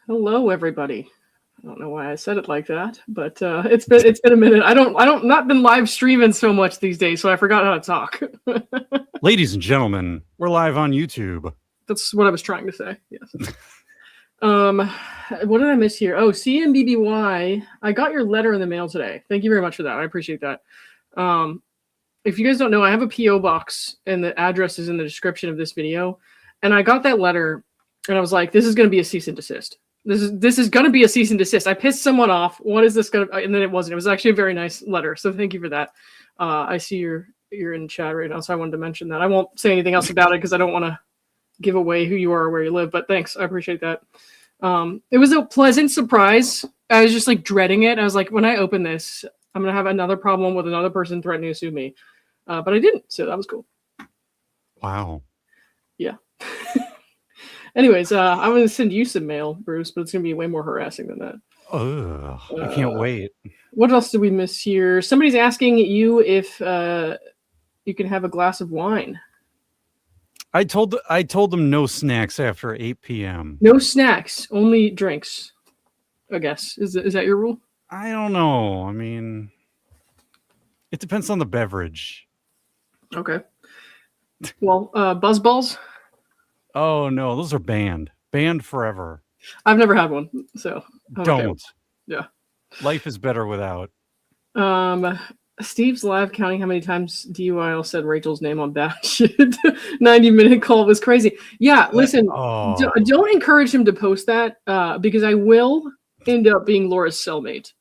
Hello, everybody. I don't know why I said it like that, but it's been a minute. I don't not been live streaming so much these days, so I forgot how to talk. Ladies and gentlemen, we're live on YouTube. That's what I was trying to say. Yes. What did I miss here? Oh, CMBBY. I got your letter in the mail today. Thank you very much for that. I appreciate that. If you guys don't know, I have a PO box, and the address is in the description of this video. And I got that letter, and I was like, "This is going to be a cease and desist. This is going to be a cease and desist. I pissed someone off. What is this going to?" And then it wasn't. It was actually a very nice letter. So thank you for that. I see you're in chat right now, so I wanted to mention that. I won't say anything else about it because I don't want to give away who you are or where you live. But thanks, I appreciate that. It was a pleasant surprise. I was just like dreading it. I was like, when I open this, I'm gonna have another problem with another person threatening to sue me. But I didn't, so that was cool. Wow. Yeah. Anyways, I'm going to send you some mail, Bruce, but it's going to be way more harassing than that. Ugh, I can't wait. What else did we miss here? Somebody's asking you if you can have a glass of wine. I told them no snacks after 8 p.m. No snacks, only drinks, I guess. Is that your rule? I don't know. I mean, it depends on the beverage. Okay. Well, Buzzballs? Oh, no, those are banned. Banned forever. I've never had one, so. Don't. Yeah. Life is better without. Steve's live counting how many times DUIL said Rachel's name on batch. 90-minute call was crazy. Yeah, listen, don't encourage him to post that because I will end up being Laura's cellmate.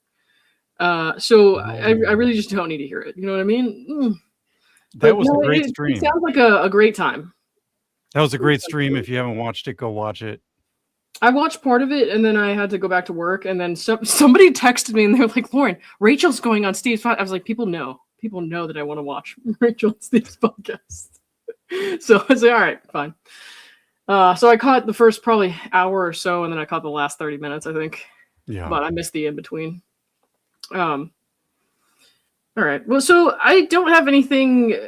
So I really just don't need to hear it. You know what I mean? That was a great stream. It sounds like a great time. That was a great stream. If you haven't watched it, go watch it. I watched part of it, and then I had to go back to work, and then somebody texted me, and they were like, "Lauren, Rachel's going on Steve's podcast." I was like, people know that I want to watch Rachel and Steve's podcast. So I was like, all right, fine. So I caught the first probably hour or so, and then I caught the last 30 minutes, I think. Yeah. But I missed the in-between. All right. Well, so I don't have anything,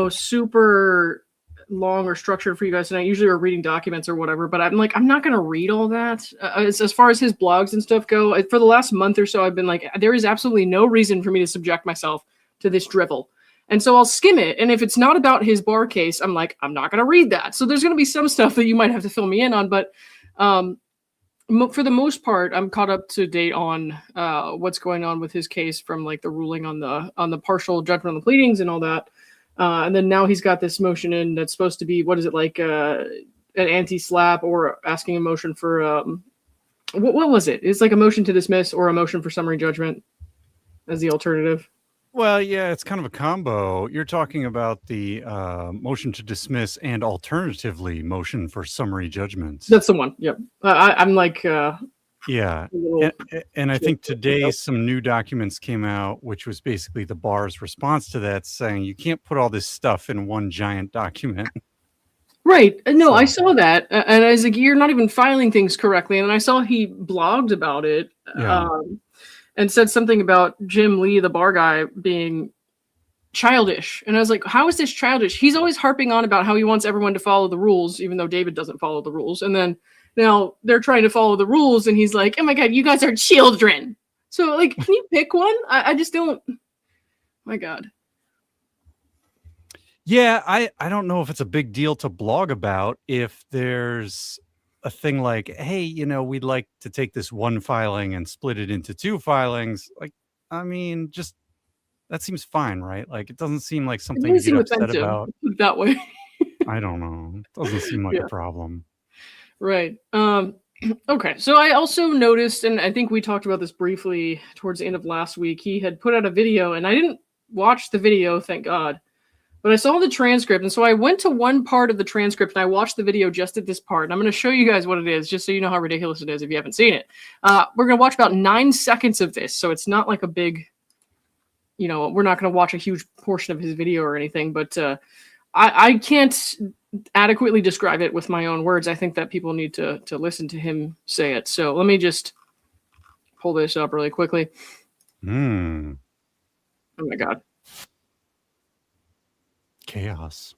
super long or structured for you guys tonight. Usually we're reading documents or whatever, but I'm not going to read all that. As far as his blogs and stuff go, for the last month or so, I've been like, there is absolutely no reason for me to subject myself to this drivel. And so I'll skim it. And if it's not about his bar case, I'm like, I'm not going to read that. So there's going to be some stuff that you might have to fill me in on. But for the most part, I'm caught up to date on what's going on with his case from like the ruling on the partial judgment on the pleadings and all that. And then now he's got this motion in that's supposed to be, what is it, like an anti-slap or asking a motion for, what was it? It's like a motion to dismiss or a motion for summary judgment as the alternative. Well, yeah, it's kind of a combo. You're talking about the motion to dismiss and alternatively motion for summary judgments. That's the one. Yep. I'm like... yeah. And I think today some new documents came out, which was basically the bar's response to that, saying you can't put all this stuff in one giant document. Right. No, so. I saw that. And I was like, you're not even filing things correctly. And then I saw he blogged about it. Yeah. And said something about Jim Lee, the bar guy, being childish. And I was like, how is this childish? He's always harping on about how he wants everyone to follow the rules, even though David doesn't follow the rules. And then now they're trying to follow the rules, and he's like, oh my God, you guys are children. So, like, can you pick one? I just don't. My God. Yeah, I don't know if it's a big deal to blog about if there's a thing like, hey, we'd like to take this one filing and split it into two filings. Like, I mean, just that seems fine, right? Like, it doesn't seem like something to get upset about. That way. I don't know. It doesn't seem like a problem. Right. Okay. So I also noticed, and I think we talked about this briefly towards the end of last week, he had put out a video, and I didn't watch the video, thank God. But I saw the transcript, and so I went to one part of the transcript, and I watched the video just at this part. And I'm going to show you guys what it is, just so you know how ridiculous it is if you haven't seen it. We're going to watch about 9 seconds of this, so it's not like a big, we're not going to watch a huge portion of his video or anything. But I can't adequately describe it with my own words. I think that people need to listen to him say it. So let me just pull this up really quickly. Oh, my God. Chaos.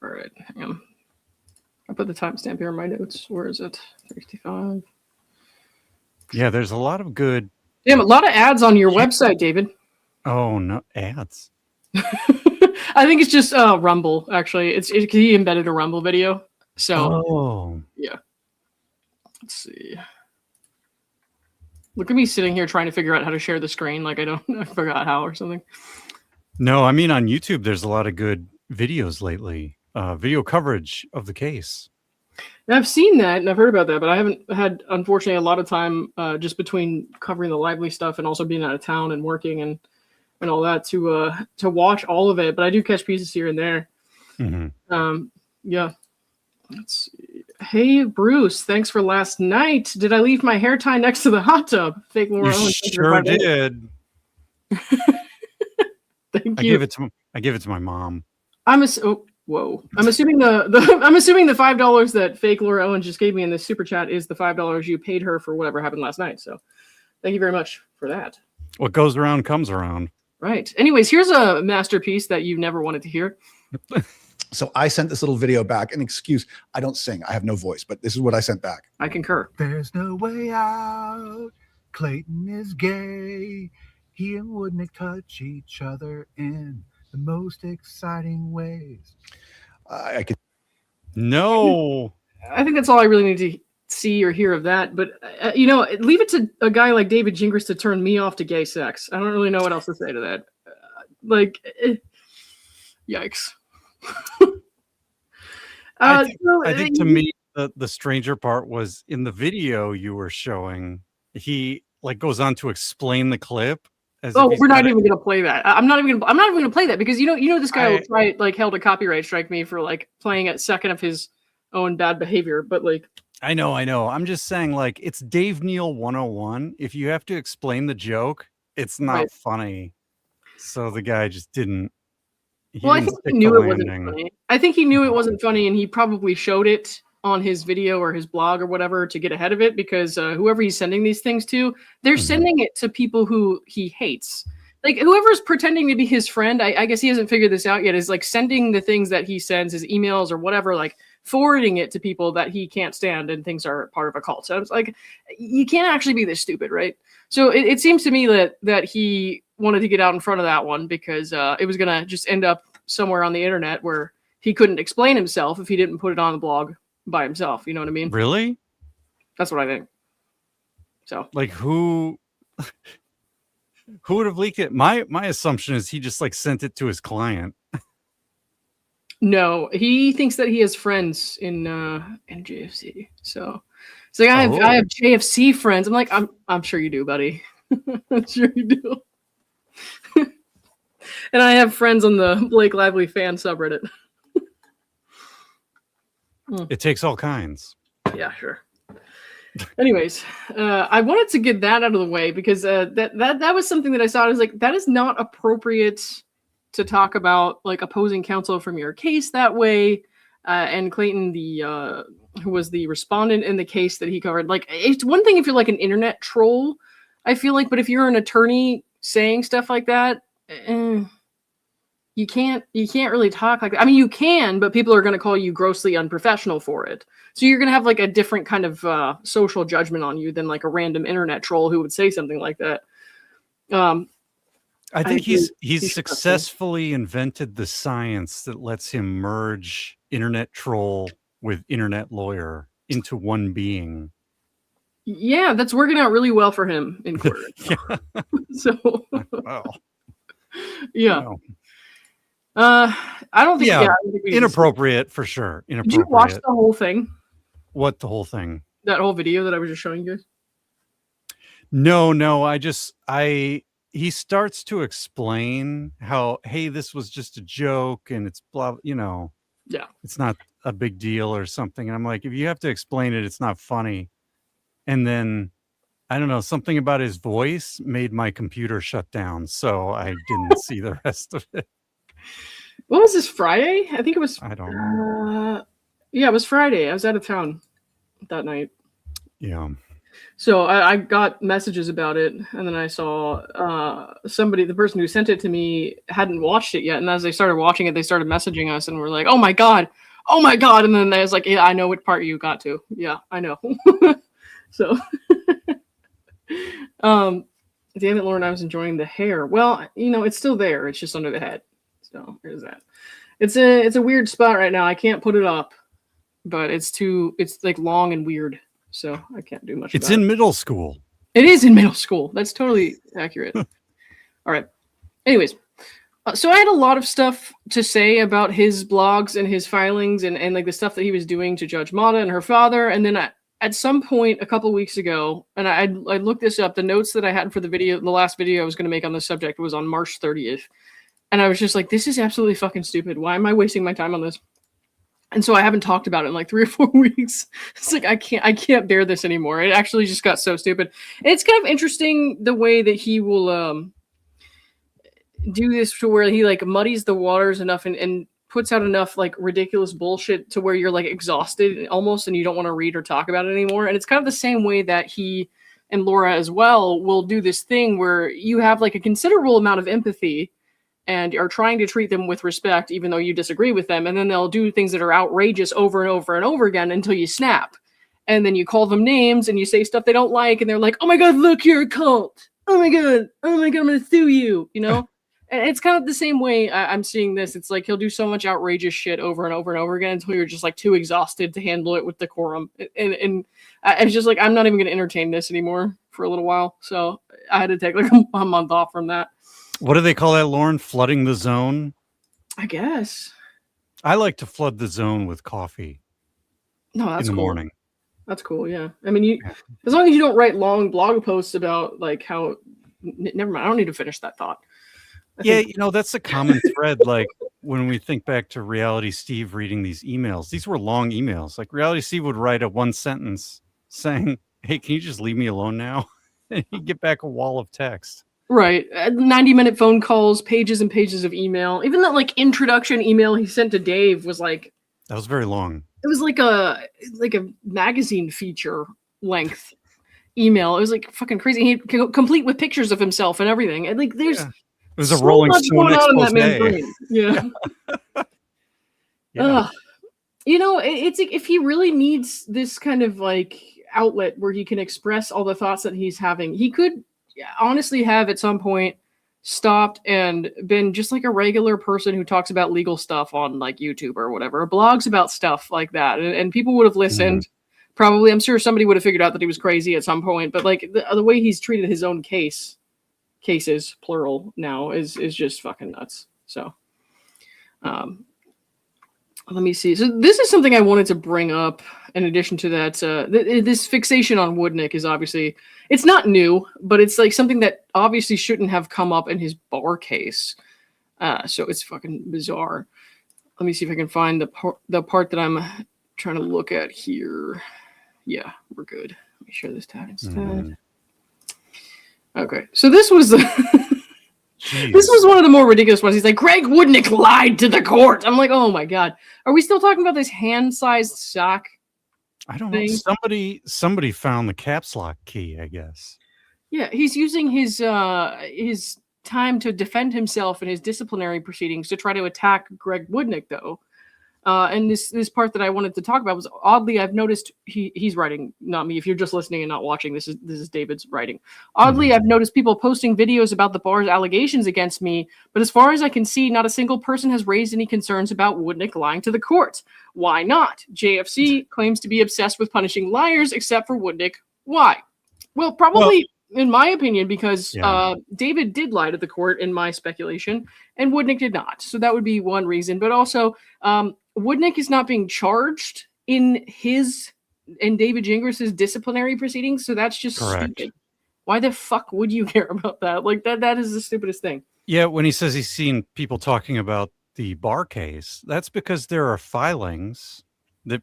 All right, hang on. I put the timestamp here in my notes. Where is it? 65. Yeah, there's a lot of good. Damn, a lot of ads on your website, David. Oh no, ads. I think it's just Rumble. Actually, he embedded a Rumble video. So yeah. Let's see. Look at me sitting here trying to figure out how to share the screen. Like I forgot how or something. No, I mean on YouTube, there's a lot of good videos lately. Video coverage of the case. And I've seen that and I've heard about that, but I haven't had, unfortunately, a lot of time just between covering the Lively stuff and also being out of town and working and all that to watch all of it. But I do catch pieces here and there. Mm-hmm. Yeah. Let's see. Hey, Bruce, thanks for last night. Did I leave my hair tie next to the hot tub? Fake Laura Owens. Sure did. Thank you. I gave it to my mom. Whoa! I'm assuming the $5 that fake Laura Owens just gave me in this super chat is the $5 you paid her for whatever happened last night. So, thank you very much for that. What goes around comes around. Right. Anyways, here's a masterpiece that you never wanted to hear. So I sent this little video back. An excuse. I don't sing. I have no voice, but this is what I sent back. I concur. There's no way out. Clayton is gay. He and Woodnick touch each other in the most exciting ways. I could. No. I think that's all I really need to see or hear of that. But, leave it to a guy like David Gingras to turn me off to gay sex. I don't really know what else to say to that. Yikes. I think to me, the stranger part was in the video you were showing. He goes on to explain the clip. We're not even going to play that. I'm not even going to play that because this guy will try held a copyright strike me for playing a second of his own bad behavior. But I know. I'm just saying it's Dave Neal 101. If you have to explain the joke, it's not funny. So the guy just didn't. I think he knew it wasn't funny. I think he knew it wasn't funny, and he probably showed it on his video or his blog or whatever to get ahead of it because whoever he's sending these things to, they're sending it to people who he hates. Whoever's pretending to be his friend, I guess he hasn't figured this out yet, is sending the things that he sends, his emails or whatever, forwarding it to people that he can't stand and things are part of a cult. So it's you can't actually be this stupid, right? So it seems to me that he wanted to get out in front of that one because it was going to just end up somewhere on the internet where he couldn't explain himself if he didn't put it on the blog by himself. You know what I mean? Really? That's what I think. So who would have leaked it? My assumption is he just sent it to his client. No, he thinks that he has friends in JFC. So it's I have JFC friends. I'm I'm sure you do, buddy. I'm sure you do. And I have friends on the Blake Lively fan subreddit. It takes all kinds. Yeah, sure. Anyways, I wanted to get that out of the way because that was something that I saw. I was that is not appropriate to talk about opposing counsel from your case that way. And Clayton, who was the respondent in the case that he covered, it's one thing if you're an internet troll, I feel but if you're an attorney saying stuff like that, you can't really talk like that. I mean, you can, but people are going to call you grossly unprofessional for it. So you're going to have a different kind of social judgment on you than a random internet troll who would say something like that. I think he's successfully invented the science that lets him merge internet troll with internet lawyer into one being. Yeah, that's working out really well for him in court. So, wow. Yeah. Wow. I don't think. Yeah, inappropriate for sure. Inappropriate. Did you watch the whole thing? What the whole thing? That whole video that I was just showing you guys? No. He starts to explain how, hey, this was just a joke and it's blah, Yeah. It's not a big deal or something. And I'm if you have to explain it, it's not funny. And then, I don't know, something about his voice made my computer shut down. So I didn't see the rest of it. What was this, Friday? I think it was. I don't know. Yeah, it was Friday. I was out of town that night. Yeah. So I got messages about it, and then I saw the person who sent it to me hadn't watched it yet. And as they started watching it, they started messaging us and were like, "Oh my God, oh my God. And then I was like, yeah, I know what part you got to. Yeah, I know. So, damn it, Lauren, I was enjoying the hair. Well, it's still there. It's just under the head. So there's that. It's a weird spot right now. I can't put it up, but it's like long and weird. So I can't do much. It's in middle school. It is in middle school. That's totally accurate. All right. Anyways, so I had a lot of stuff to say about his blogs and his filings and like the stuff that he was doing to Judge Mata and her father. And then at some point a couple weeks ago, and I looked this up, the notes that I had for the last video I was going to make on this subject was on March 30th. And I was just like, this is absolutely fucking stupid. Why am I wasting my time on this? And so I haven't talked about it in like 3 or 4 weeks. It's like, I can't bear this anymore. It actually just got so stupid. And it's kind of interesting the way that he will do this to where he like muddies the waters enough and puts out enough like ridiculous bullshit to where you're like exhausted almost and you don't want to read or talk about it anymore. And it's kind of the same way that he and Laura as well will do this thing where you have like a considerable amount of empathy and are trying to treat them with respect, even though you disagree with them. And then they'll do things that are outrageous over and over and over again until you snap. And then you call them names and you say stuff they don't like. And they're like, oh my God, look, you're a cult. Oh my God, I'm going to sue you, And it's kind of the same way I'm seeing this. It's like he'll do so much outrageous shit over and over and over again until you're just like too exhausted to handle it with decorum. And it's just like, I'm not even going to entertain this anymore for a little while. So I had to take like a month off from that. What do they call that, Lauren? Flooding the zone? I guess. I like to flood the zone with coffee. No, that's in the cool. morning. That's cool, yeah. I mean, as long as you don't write long blog posts about like how. Never mind. I don't need to finish that thought. That's a common thread. Like when we think back to Reality Steve reading these emails, these were long emails. Like Reality Steve would write a 1 sentence saying, "Hey, can you just leave me alone now?" And he'd get back a wall of text. Right. 90-minute phone calls, pages and pages of email. Even that like introduction email he sent to Dave was like, that was very long. It was like a magazine feature length email. It was like fucking crazy. He complete with pictures of himself and everything. And like there's it was a Rolling Stone expose. Yeah. Yeah. It's like if he really needs this kind of like outlet where he can express all the thoughts that he's having, he could honestly have at some point stopped and been just like a regular person who talks about legal stuff on like YouTube or whatever, or blogs about stuff like that. And people would have listened. Probably, I'm sure somebody would have figured out that he was crazy at some point, but like the way he's treated his own cases, plural now, is just fucking nuts. So, let me see. So this is something I wanted to bring up in addition to that. This fixation on Woodnick is obviously, it's not new, but it's like something that obviously shouldn't have come up in his bar case. So it's fucking bizarre. Let me see if I can find the part that I'm trying to look at here. Yeah, we're good. Let me share this tab instead. Okay, so this was this was one of the more ridiculous ones. He's like, Gregg Woodnick lied to the court. I'm like, oh my God. Are we still talking about this hand-sized sock? I don't know. Somebody found the caps lock key, I guess. Yeah, he's using his time to defend himself in his disciplinary proceedings to try to attack Gregg Woodnick, though. And this part that I wanted to talk about was, oddly, I've noticed he's writing, not me. If you're just listening and not watching, this is David's writing. Oddly, I've noticed people posting videos about the bar's allegations against me, but as far as I can see, not a single person has raised any concerns about Woodnick lying to the court. Why not? JFC claims to be obsessed with punishing liars, except for Woodnick. Why? Well, probably, in my opinion, because David did lie to the court, in my speculation, and Woodnick did not. So that would be one reason. But also, Woodnick is not being charged in David Gingras' disciplinary proceedings, so that's just stupid. Why the fuck would you care about that? Like that is the stupidest thing. Yeah, when he says he's seen people talking about the bar case, that's because there are filings that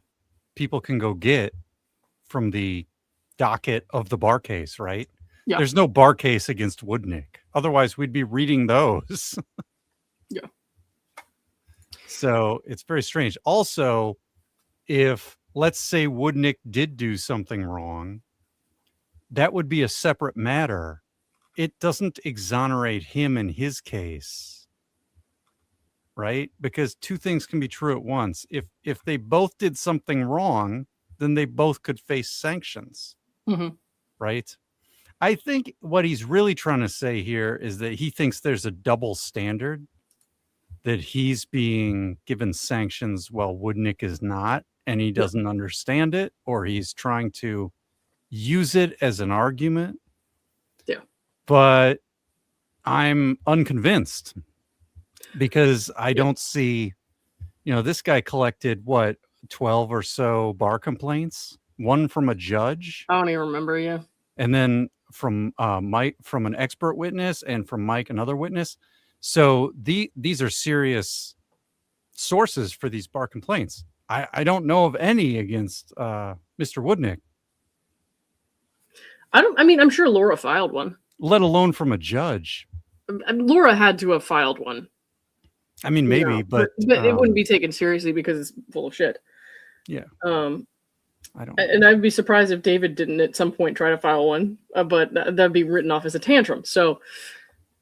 people can go get from the docket of the bar case, right? Yeah. There's no bar case against Woodnick. Otherwise, we'd be reading those. Yeah. So it's very strange. Also, if let's say Woodnick did do something wrong, that would be a separate matter. It doesn't exonerate him in his case right? Because two things can be true at once. If they both did something wrong, then they both could face sanctions, right? I think what he's really trying to say here is that he thinks there's a double standard, that he's being given sanctions while Woodnick is not, and he doesn't understand it, or he's trying to use it as an argument. Yeah. But I'm unconvinced because I don't see, this guy collected 12 or so bar complaints, one from a judge. I don't even remember. Yeah. And then from Mike, from an expert witness, and from Mike, another witness. So these are serious sources for these bar complaints. I don't know of any against Mr. Woodnick. I'm sure Laura filed one. Let alone from a judge. Laura had to have filed one. I mean, maybe, but it wouldn't be taken seriously because it's full of shit. Yeah. I don't. And I'd be surprised if David didn't at some point try to file one, but that'd be written off as a tantrum. So,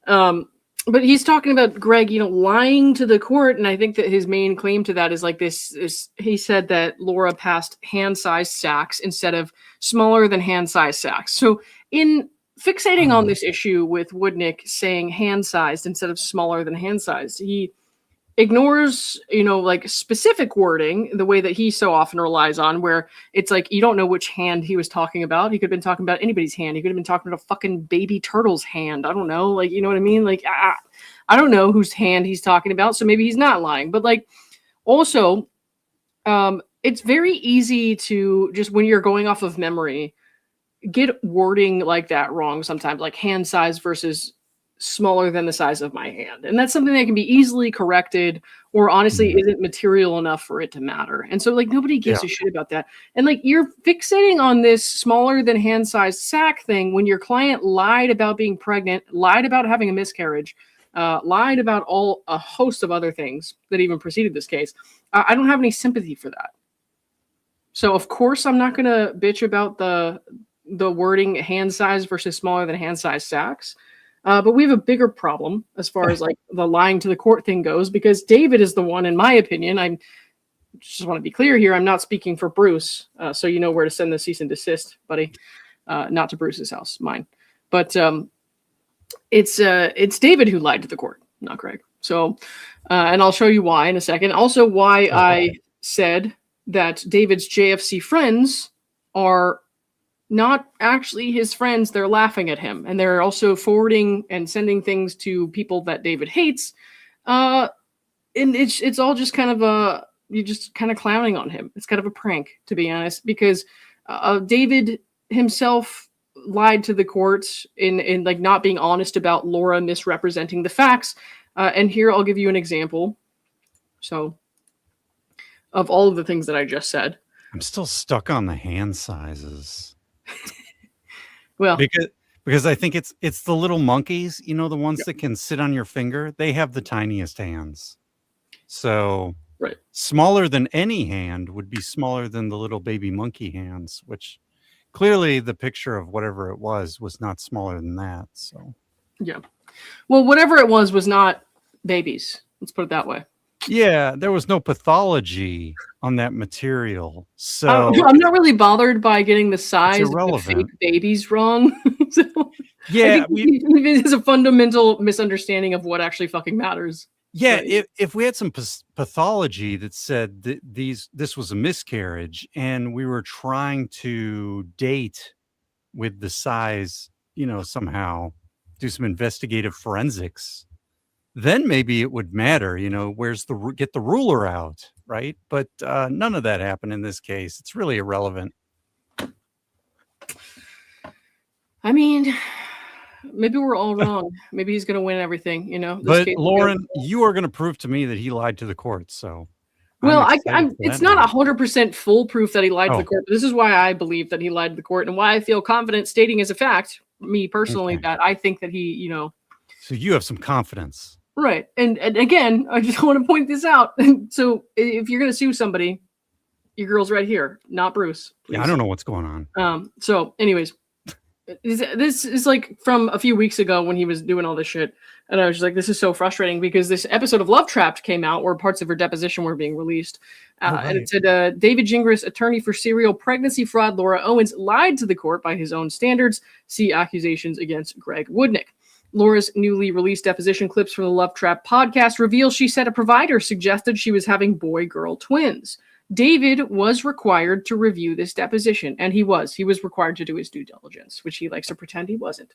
but he's talking about Gregg, lying to the court, and I think that his main claim to that is like this. He said that Laura passed hand-sized sacks instead of smaller than hand-sized sacks. So, in fixating on this issue with Woodnick saying hand-sized instead of smaller than hand-sized, he ignores, like specific wording, the way that he so often relies on, where it's like, you don't know which hand he was talking about. He could have been talking about anybody's hand. He could have been talking about a fucking baby turtle's hand. I don't know. Like, you know what I mean? Like, I don't know whose hand he's talking about. So maybe he's not lying, but like, also, it's very easy to just, when you're going off of memory, get wording like that wrong sometimes, like hand size versus smaller than the size of my hand. And that's something that can be easily corrected, or honestly isn't material enough for it to matter. And so like nobody gives a shit about that. And like you're fixating on this smaller than hand sized sack thing when your client lied about being pregnant, lied about having a miscarriage, lied about a host of other things that even preceded this case. I don't have any sympathy for that. So of course I'm not going to bitch about the wording hand size versus smaller than hand size sacks. But we have a bigger problem as far as like the lying to the court thing goes, because David is the one, in my opinion, I just want to be clear here, I'm not speaking for Bruce. So you know where to send the cease and desist, buddy. Not to Bruce's house, mine. But it's David who lied to the court, not Gregg. So, and I'll show you why in a second. Also why I said that David's JFC friends are not actually his friends. They're laughing at him, and they're also forwarding and sending things to people that David hates. And it's all just kind of you're just kind of clowning on him. It's kind of a prank, to be honest, because David himself lied to the court in like not being honest about Laura misrepresenting the facts. And here I'll give you an example. So of all of the things that I just said. I'm still stuck on the hand sizes. Well, because I think it's the little monkeys, the ones that can sit on your finger. They have the tiniest hands. So smaller than any hand would be smaller than the little baby monkey hands, which clearly the picture of whatever it was not smaller than that. So yeah. Well, whatever it was not babies. Let's put it that way. Yeah, there was no pathology on that material. So I'm not really bothered by getting the size of the fake babies wrong. So yeah, it is a fundamental misunderstanding of what actually fucking matters. Yeah, right. If we had some pathology that said that this was a miscarriage, and we were trying to date with the size, somehow do some investigative forensics, then maybe it would matter, where's get the ruler out, right? But none of that happened in this case. It's really irrelevant. I mean, maybe we're all wrong. Maybe he's going to win everything, But Lauren, you are going to prove to me that he lied to the court. So, well, it's not 100% foolproof that he lied to the court. But this is why I believe that he lied to the court, and why I feel confident stating as a fact, me personally, that I think that he, So you have some confidence. Right. And again, I just want to point this out. So if you're going to sue somebody, your girl's right here, not Bruce. Please. Yeah, I don't know what's going on. So anyways, This is like from a few weeks ago when he was doing all this shit. And I was just like, this is so frustrating because this episode of Love Trapped came out where parts of her deposition were being released. And it said, David Gingras, attorney for serial pregnancy fraud Laura Owens, lied to the court by his own standards. See accusations against Gregg Woodnick. Laura's newly released deposition clips from the Love Trap podcast reveal she said a provider suggested she was having boy-girl twins. David was required to review this deposition, and he was. He was required to do his due diligence, which he likes to pretend he wasn't.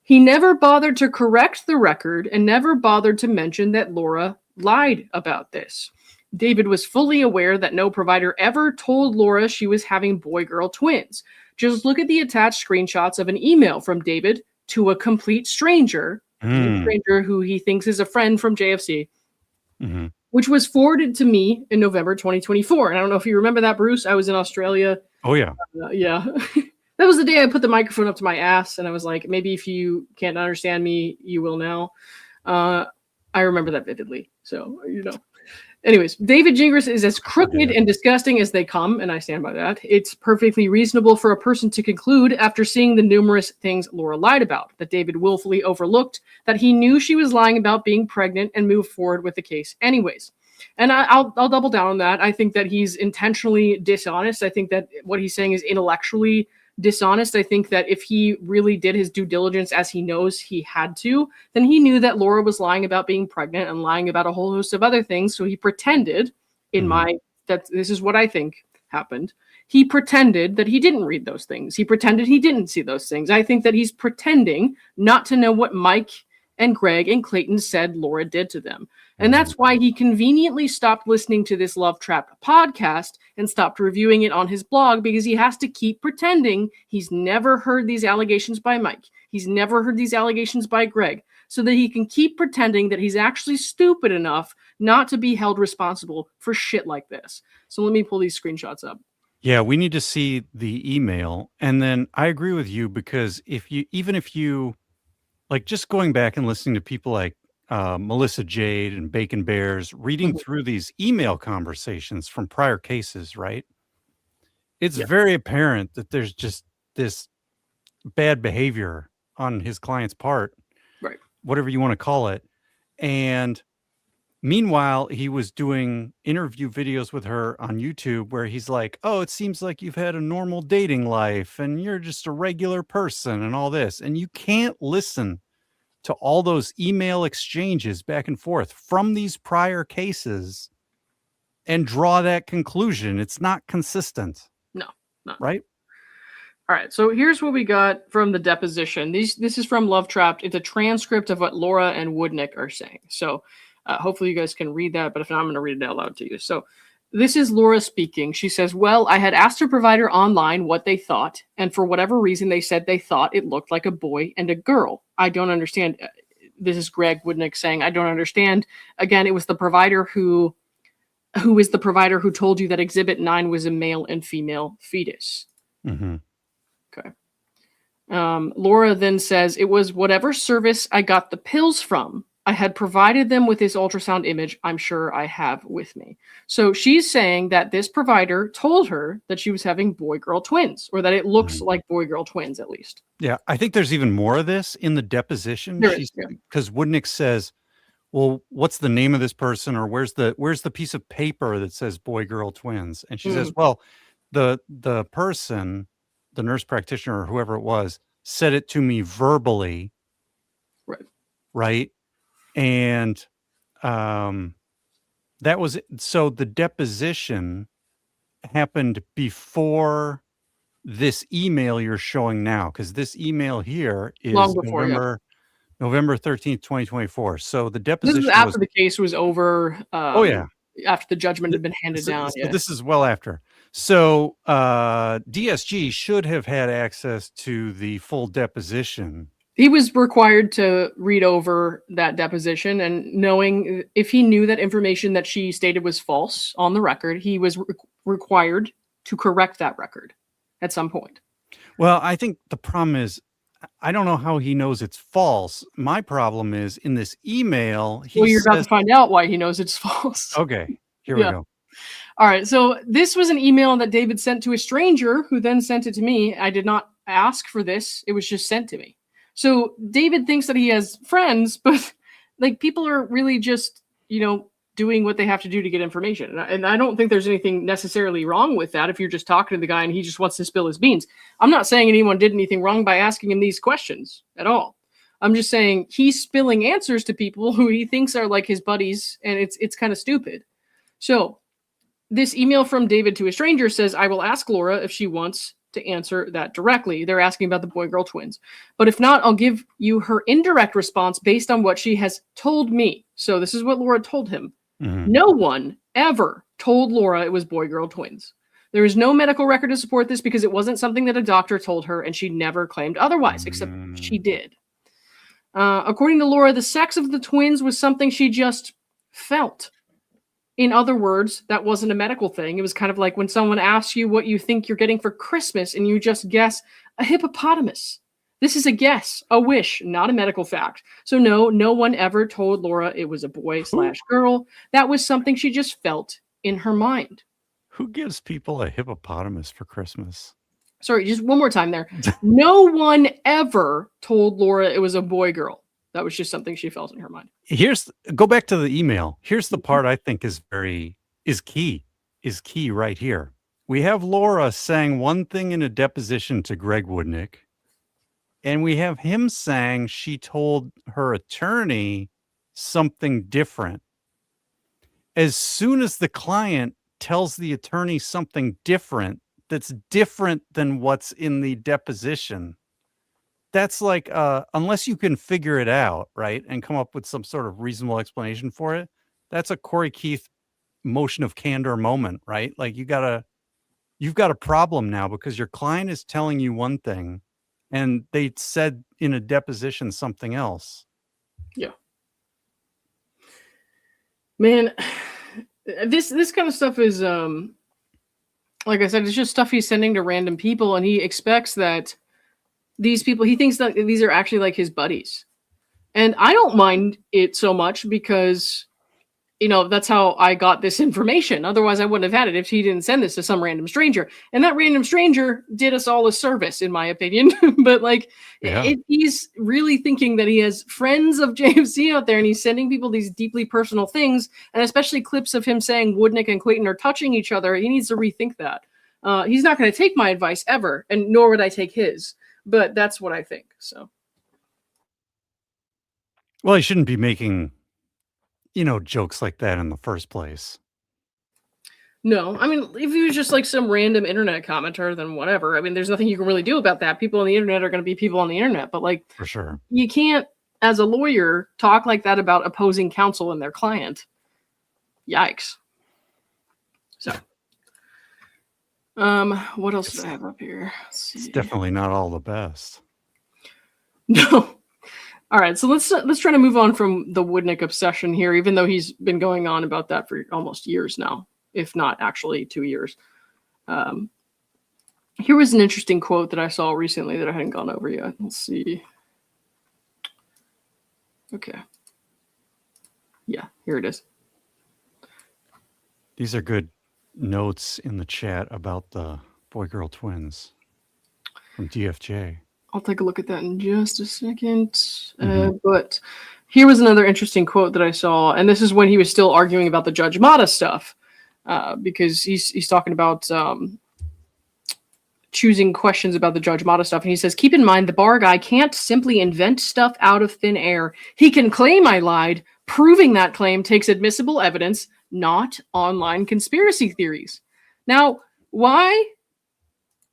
He never bothered to correct the record and never bothered to mention that Laura lied about this. David was fully aware that no provider ever told Laura she was having boy-girl twins. Just look at the attached screenshots of an email from David to a complete stranger, a stranger who he thinks is a friend from JFC, which was forwarded to me in November 2024. And I don't know if you remember that, Bruce. I was in Australia. Oh, yeah. Yeah. That was the day I put the microphone up to my ass, and I was like, maybe if you can't understand me, you will now. I remember that vividly. So, you know. Anyways, David Gingras is as crooked and disgusting as they come, and I stand by that. It's perfectly reasonable for a person to conclude after seeing the numerous things Laura lied about, that David willfully overlooked, that he knew she was lying about being pregnant and moved forward with the case anyways. And I'll double down on that. I think that he's intentionally dishonest. I think that what he's saying is intellectually dishonest. I think that if he really did his due diligence as he knows he had to, then he knew that Laura was lying about being pregnant and lying about a whole host of other things. So he pretended that this is what I think happened. He pretended that he didn't read those things. He pretended he didn't see those things. I think that he's pretending not to know what Mike and Gregg and Clayton said Laura did to them. And that's why he conveniently stopped listening to this Love Trap podcast and stopped reviewing it on his blog, because he has to keep pretending he's never heard these allegations by Mike. He's never heard these allegations by Gregg, so that he can keep pretending that he's actually stupid enough not to be held responsible for shit like this. So let me pull these screenshots up. Yeah, we need to see the email. And then I agree with you, because if you like, just going back and listening to people like Melissa Jade and Bacon Bears, reading through these email conversations from prior cases, right? It's very apparent that there's just this bad behavior on his client's part, right? Whatever you want to call it. And meanwhile, he was doing interview videos with her on YouTube where he's like, oh, it seems like you've had a normal dating life and you're just a regular person and all this. And you can't listen to all those email exchanges back and forth from these prior cases and draw that conclusion. It's not consistent. No, not right. All right. So here's what we got from the deposition. This is from Love Trapped. It's a transcript of what Laura and Woodnick are saying. So hopefully you guys can read that, but if not, I'm going to read it out loud to you. So this is Laura speaking. She says, well, I had asked a provider online what they thought, and for whatever reason, they said they thought it looked like a boy and a girl. I don't understand. This is Gregg Woodnick saying, I don't understand. Again, it was the provider who is the provider who told you that Exhibit 9 was a male and female fetus. Okay. Laura then says, it was whatever service I got the pills from. I had provided them with this ultrasound image I'm sure I have with me. So she's saying that this provider told her that she was having boy-girl twins, or that it looks like boy-girl twins, at least. Yeah, I think there's even more of this in the deposition. Because Woodnick says, well, what's the name of this person, or where's the piece of paper that says boy-girl twins? And she says, well, the person, the nurse practitioner or whoever it was, said it to me verbally. Right. And that was, so the deposition happened before this email you're showing now, because this email here is long before, November 13th, 2024. So the deposition, this is after the case was over. After the judgment had been handed down. So this is well after. So DSG should have had access to the full deposition. He was required to read over that deposition, and knowing if he knew that information that she stated was false on the record, he was required to correct that record at some point. Well, I think the problem is, I don't know how he knows it's false. My problem is in this email. You're about to find out why he knows it's false. Okay, here we go. All right. So this was an email that David sent to a stranger who then sent it to me. I did not ask for this. It was just sent to me. So David thinks that he has friends, but like people are really just, doing what they have to do to get information. And I don't think there's anything necessarily wrong with that if you're just talking to the guy and he just wants to spill his beans. I'm not saying anyone did anything wrong by asking him these questions at all. I'm just saying he's spilling answers to people who he thinks are like his buddies, and it's kind of stupid. So this email from David to a stranger says, I will ask Laura if she wants to answer that directly. They're asking about the boy-girl twins. But if not, I'll give you her indirect response based on what she has told me. So this is what Laura told him. Mm-hmm. No one ever told Laura it was boy-girl twins. There is no medical record to support this because it wasn't something that a doctor told her, and she never claimed otherwise, except she did. According to Laura, the sex of the twins was something she just felt. In other words, that wasn't a medical thing. It was kind of like when someone asks you what you think you're getting for Christmas and you just guess a hippopotamus. This is a guess, a wish, not a medical fact. So no one ever told Laura it was a boy/girl. That was something she just felt in her mind. Who gives people a hippopotamus for Christmas? Sorry, just one more time there. No one ever told Laura it was a boy-girl. That was just something she felt in her mind. Go back to the email. Here's the part I think is key right here. We have Laura saying one thing in a deposition to Gregg Woodnick, and we have him saying she told her attorney something different. As soon as the client tells the attorney something different, that's different than what's in the deposition, that's like, unless you can figure it out, right, and come up with some sort of reasonable explanation for it, that's a Corey Keith motion of candor moment, right? Like you've got a problem now because your client is telling you one thing and they said in a deposition something else. Yeah. Man, this kind of stuff is, like I said, it's just stuff he's sending to random people, and he expects that these people, he thinks that these are actually like his buddies. And I don't mind it so much because, that's how I got this information. Otherwise, I wouldn't have had it if he didn't send this to some random stranger. And that random stranger did us all a service, in my opinion. But he's really thinking that he has friends of JFC out there, and he's sending people these deeply personal things, and especially clips of him saying Woodnick and Clayton are touching each other. He needs to rethink that. He's not going to take my advice ever, and nor would I take his. But that's what I think. So, well, he shouldn't be making, jokes like that in the first place. No, I mean, if he was just like some random internet commenter, then whatever. I mean, there's nothing you can really do about that. People on the internet are going to be people on the internet, but like, for sure, you can't, as a lawyer, talk like that about opposing counsel and their client. Yikes. So. What else do I have up here? It's definitely not all the best. No. All right, so let's try to move on from the Woodnick obsession here, even though he's been going on about that for almost years now, if not actually 2 years. Here was an interesting quote that I saw recently that I hadn't gone over yet. Let's see. Okay. Yeah, here it is. These are good notes in the chat about the boy-girl twins from DFJ. I'll take a look at that in just a second. But here was another interesting quote that I saw, and this is when he was still arguing about the Judge Mata stuff, because he's talking about choosing questions about the Judge Mata stuff, and he says, keep in mind, the bar guy can't simply invent stuff out of thin air. He can claim I lied. Proving that claim takes admissible evidence, not online conspiracy theories. Now, why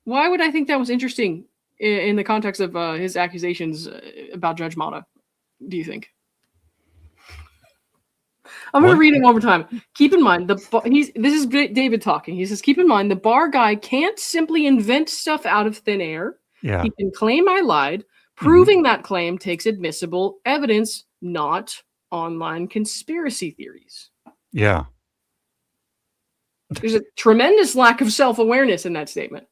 would I think that was interesting in the context of his accusations about Judge Mata, do you think? I'm going to read it one more time. Keep in mind, this is David talking. He says, keep in mind, the bar guy can't simply invent stuff out of thin air. Yeah. He can claim I lied. Proving that claim takes admissible evidence, not online conspiracy theories. Yeah. There's a tremendous lack of self-awareness in that statement.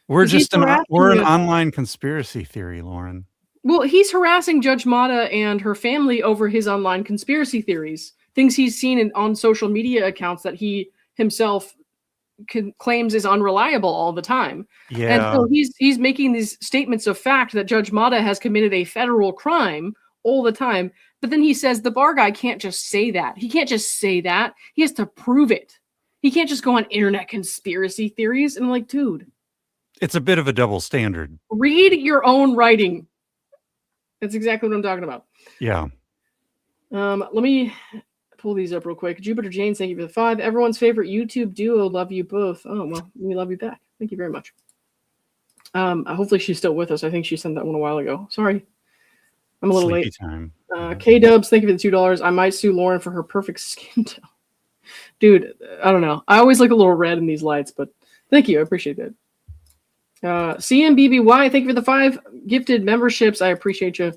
We're an online conspiracy theory, Lauren. Well, he's harassing Judge Mata and her family over his online conspiracy theories, things he's seen on social media accounts that he himself claims is unreliable all the time. Yeah. And so he's making these statements of fact that Judge Mata has committed a federal crime all the time. But then he says the bar guy can't just say that. He can't just say that. He has to prove it. He can't just go on internet conspiracy theories. And I'm like, dude, it's a bit of a double standard. read your own writing. That's exactly what I'm talking about. Yeah. Let me pull these up real quick. Jupiter James, thank you for the 5. Everyone's favorite YouTube duo, love you both. Oh, well, we love you back. Thank you very much. Hopefully she's still with us. I think she sent that one a while ago. Sorry. I'm a little Sleepy late. time. K-Dubs, thank you for the $2. I might sue Lauren for her perfect skin tone. Dude, I don't know. I always look a little red in these lights, but thank you. I appreciate that. CMBBY, thank you for the 5 gifted memberships. I appreciate you.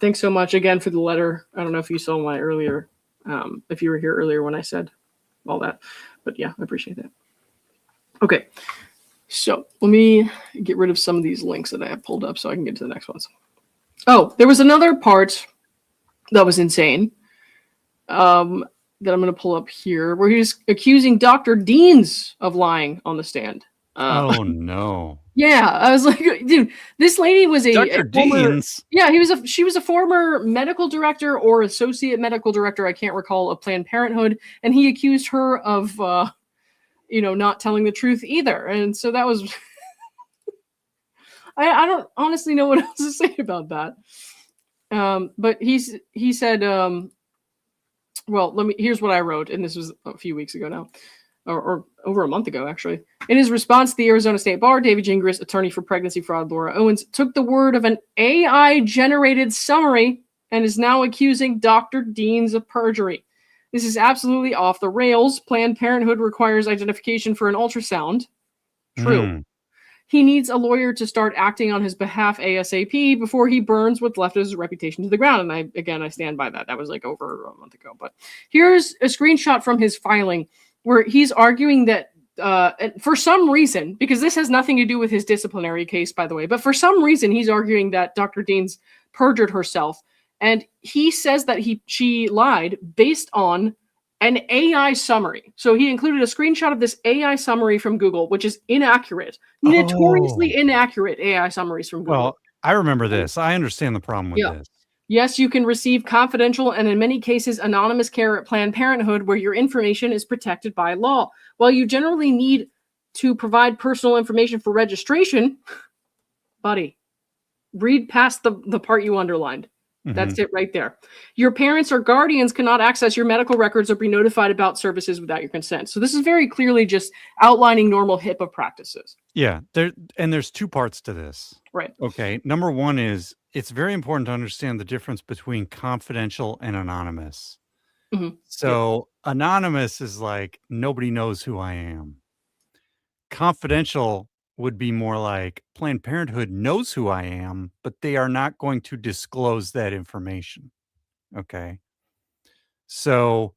Thanks so much again for the letter. I don't know if you saw my earlier, if you were here earlier when I said all that, but yeah, I appreciate that. Okay, so let me get rid of some of these links that I have pulled up so I can get to the next ones. Oh, there was another part that was insane that I'm going to pull up here where he's accusing Dr. Deans of lying on the stand. Oh no. Yeah, I was like, dude, this lady was Dr. former, Deans. yeah, she was a former medical director or associate medical director, I can't recall, of Planned Parenthood, and he accused her of not telling the truth either. And so that was I don't honestly know what else to say about that. But he said here's what I wrote, and this was a few weeks ago now. Or over a month ago, actually. In his response, the Arizona State Bar, David Gingras, attorney for pregnancy fraud, Laura Owens, took the word of an AI-generated summary and is now accusing Dr. Deans of perjury. This is absolutely off the rails. Planned Parenthood requires identification for an ultrasound. True. He needs a lawyer to start acting on his behalf ASAP before he burns what's left of his reputation to the ground. And I stand by that. That was like over a month ago. But here's a screenshot from his filing where he's arguing that for some reason, because this has nothing to do with his disciplinary case, by the way, but for some reason, he's arguing that Dr. Deans perjured herself. And he says that she lied based on an AI summary. So he included a screenshot of this AI summary from Google, which is inaccurate, notoriously inaccurate AI summaries from Google. Well, I remember this. I understand the problem with this. Yes, you can receive confidential and in many cases anonymous care at Planned Parenthood where your information is protected by law. While you generally need to provide personal information for registration, buddy, read past the part you underlined. That's it right there. Your parents or guardians cannot access your medical records or be notified about services without your consent. So this is very clearly just outlining normal HIPAA practices. Yeah, there's 2 parts to this. Right. Okay. Number 1 is it's very important to understand the difference between confidential and anonymous. So anonymous is like nobody knows who I am. Confidential would be more like Planned Parenthood knows who I am, but they are not going to disclose that information. Okay. So,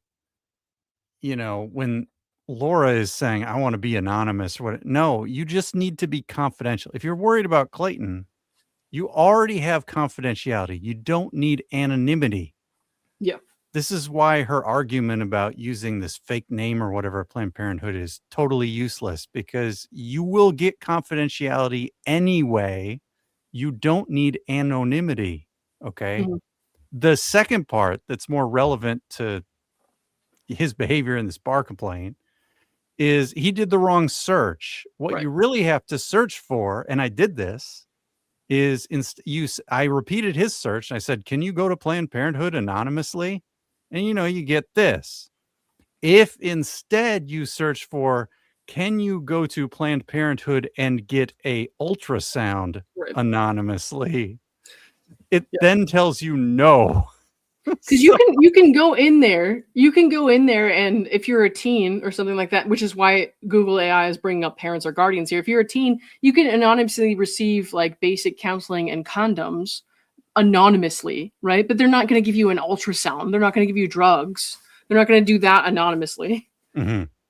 when Laura is saying, I want to be anonymous or what, no, you just need to be confidential. If you're worried about Clayton, you already have confidentiality. You don't need anonymity. Yeah. This is why her argument about using this fake name or whatever Planned Parenthood is totally useless, because you will get confidentiality anyway. You don't need anonymity. Okay. The second part that's more relevant to his behavior in this bar complaint is he did the wrong search. What you really have to search for, and I did this, is I repeated his search and I said, can you go to Planned Parenthood anonymously? And you get this. If instead you search for, can you go to Planned Parenthood and get a ultrasound anonymously? It then tells you no. Because you can go in there. You can go in there, and if you're a teen or something like that, which is why Google AI is bringing up parents or guardians here. If you're a teen, you can anonymously receive like basic counseling and condoms anonymously, right? But they're not going to give you an ultrasound. They're not going to give you drugs. They're not going to do that anonymously.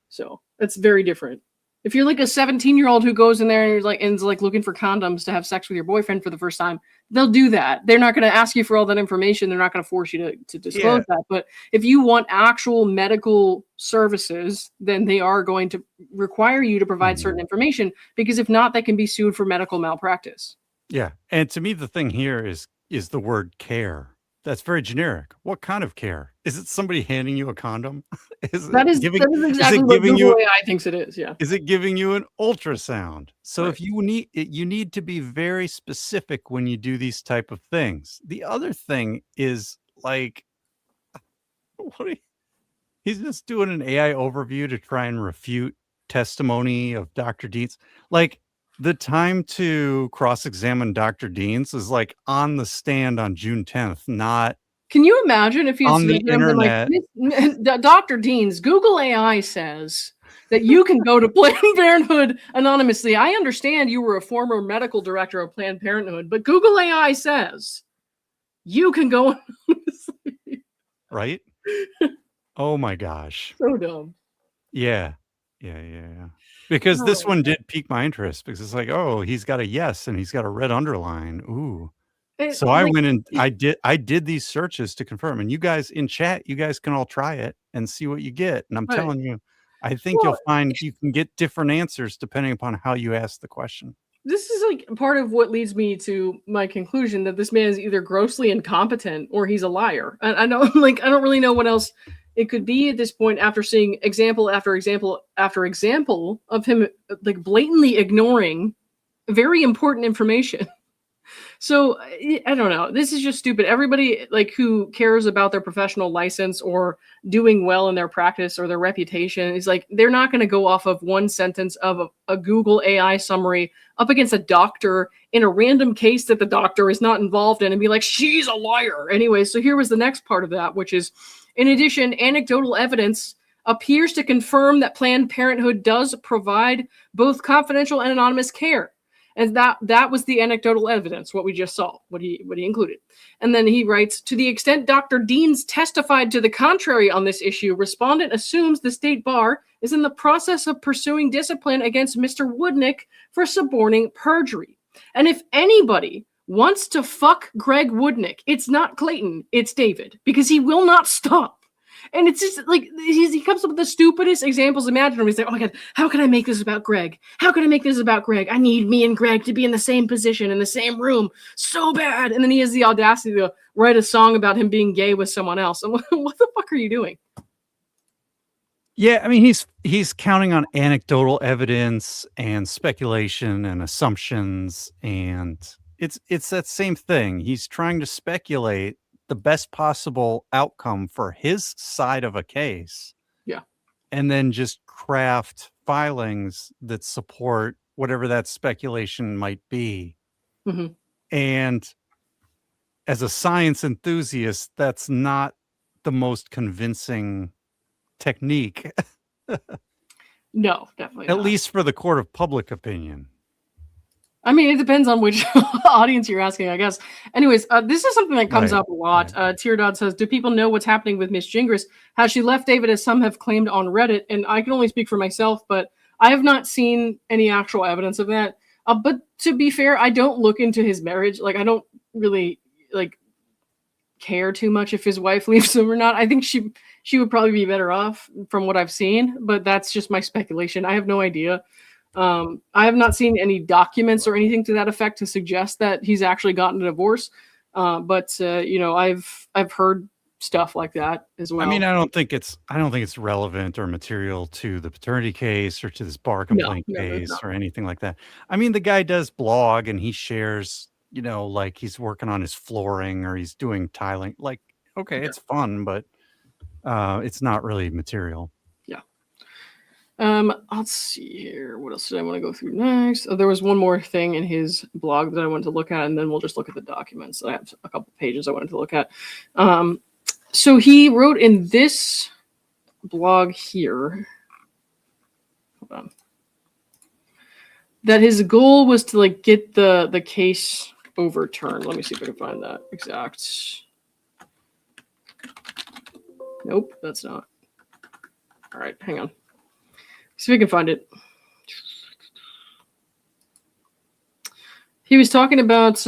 So it's very different. If you're like a 17-year-old who goes in there and is like looking for condoms to have sex with your boyfriend for the first time, they'll do that. They're not going to ask you for all that information. They're not going to force you to disclose that. But if you want actual medical services, then they are going to require you to provide certain information, because if not, they can be sued for medical malpractice. Yeah. And to me, the thing here is the word care. That's very generic. What kind of care? Is it somebody handing you a condom? That is exactly what Google AI thinks it is. Yeah. Is it giving you an ultrasound? So if you need to be very specific when you do these type of things. The other thing is like, he's just doing an AI overview to try and refute testimony of Dr. Deans. Like, the time to cross-examine Dr. Deans is like on the stand on June 10th, not. Can you imagine if on the internet? Like, Dr. Deans, Google AI says that you can go to Planned Parenthood anonymously. I understand you were a former medical director of Planned Parenthood, but Google AI says you can go anonymously. Right? Oh my gosh. So dumb. Yeah. Because this one did pique my interest, because it's like, oh, he's got a yes and he's got a red underline. Ooh. So I went and I did these searches to confirm. And you guys in chat, you guys can all try it and see what you get. And I'm telling you, I think you'll find you can get different answers depending upon how you ask the question. This is like part of what leads me to my conclusion that this man is either grossly incompetent or he's a liar. I don't really know what else it could be at this point, after seeing example after example after example of him like blatantly ignoring very important information. So I don't know. This is just stupid. Everybody like who cares about their professional license or doing well in their practice or their reputation is like, they're not going to go off of one sentence of a Google AI summary up against a doctor in a random case that the doctor is not involved in and be like, she's a liar. Anyway, so here was the next part of that, which is, in addition, anecdotal evidence appears to confirm that Planned Parenthood does provide both confidential and anonymous care. And that was the anecdotal evidence, what we just saw, what he included. And then he writes, to the extent Dr. Deans testified to the contrary on this issue, respondent assumes the state bar is in the process of pursuing discipline against Mr. Woodnick for suborning perjury. And if anybody wants to fuck Gregg Woodnick, it's not Clayton, it's David, because he will not stop. And it's just like, he comes up with the stupidest examples imaginable. He's like, oh my God, how can I make this about Gregg? How can I make this about Gregg? I need me and Gregg to be in the same position, in the same room, so bad. And then he has the audacity to write a song about him being gay with someone else. And what the fuck are you doing? Yeah, I mean, he's counting on anecdotal evidence and speculation and assumptions, and it's that same thing. He's trying to speculate the best possible outcome for his side of a case. Yeah. And then just craft filings that support whatever that speculation might be. Mm-hmm. And as a science enthusiast, that's not the most convincing technique. No, definitely At not. least for the court of public opinion. I mean, it depends on which audience you're asking, I guess. Anyways, this is something that comes up a lot. Teardot says, do people know what's happening with Miss Gingras? Has she left David, as some have claimed on Reddit? And I can only speak for myself, but I have not seen any actual evidence of that. But to be fair, I don't look into his marriage. Like, I don't really care too much if his wife leaves him or not. I think she would probably be better off from what I've seen, but that's just my speculation. I have no idea. I have not seen any documents or anything to that effect to suggest that he's actually gotten a divorce. But I've heard stuff like that as well. I mean, I don't think it's relevant or material to the paternity case or to this bar complaint case or anything like that. I mean, the guy does blog and he shares, like he's working on his flooring or he's doing tiling. Like, okay, it's fun, but it's not really material. Let's see here. What else did I want to go through next? Oh, there was one more thing in his blog that I wanted to look at, and then we'll just look at the documents. I have a couple pages I wanted to look at. So he wrote in this blog here, hold on, that his goal was to get the case overturned. Let me see if I can find that exact. Nope, that's not. All right, hang on. See if we can find it. He was talking about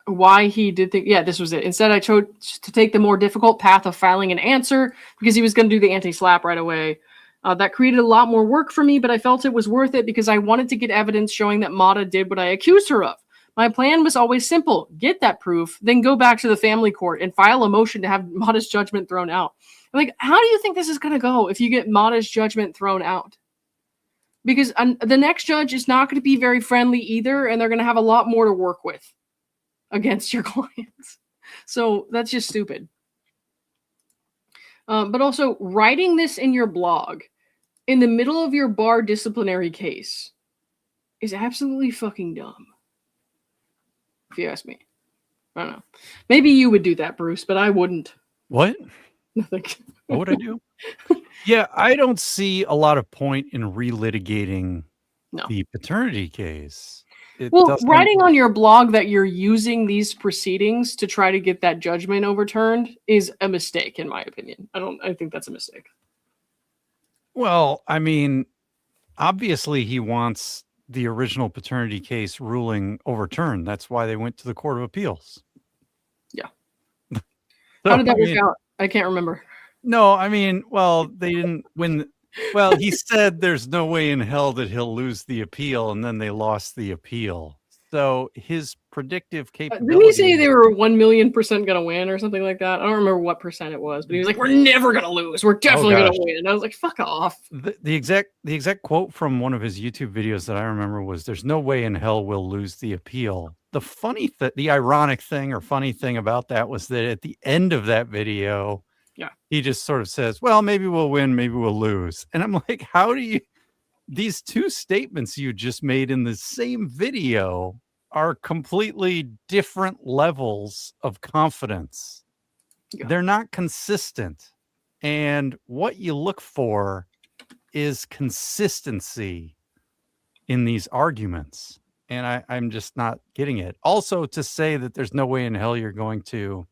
why he did think. Yeah, this was it. Instead, I chose to take the more difficult path of filing an answer because he was going to do the anti-slap right away. That created a lot more work for me, but I felt it was worth it because I wanted to get evidence showing that Mata did what I accused her of. My plan was always simple. Get that proof, then go back to the family court and file a motion to have Mata's judgment thrown out. Like, how do you think this is going to go if you get Mata's judgment thrown out? Because the next judge is not going to be very friendly either, and they're going to have a lot more to work with against your clients. So that's just stupid. But also, writing this in your blog in the middle of your bar disciplinary case is absolutely fucking dumb. If you ask me. I don't know. Maybe you would do that, Bruce, but I wouldn't. What? Nothing. What would I do? Yeah, I don't see a lot of point in relitigating the paternity case. Well, writing on your blog that you're using these proceedings to try to get that judgment overturned is a mistake, in my opinion. I think that's a mistake. Well, I mean, obviously he wants the original paternity case ruling overturned. That's why they went to the Court of Appeals. Yeah. How did that work out? I can't remember. No, I mean, well, they didn't win. Well, he said there's no way in hell that he'll lose the appeal, and then they lost the appeal. So his predictive capability. Didn't he say they were 1,000,000% going to win or something like that? I don't remember what percent it was, but he was like, "We're never going to lose. We're definitely going to win." And I was like, "Fuck off." The exact quote from one of his YouTube videos that I remember was, "There's no way in hell we'll lose the appeal." The ironic thing or funny thing about that was that at the end of that video, he just sort of says, "Well, maybe we'll win, maybe we'll lose." And I'm like, how do you? These two statements you just made in the same video are completely different levels of confidence. Yeah. They're not consistent. And what you look for is consistency in these arguments. And I'm just not getting it. Also, to say that there's no way in hell you're going to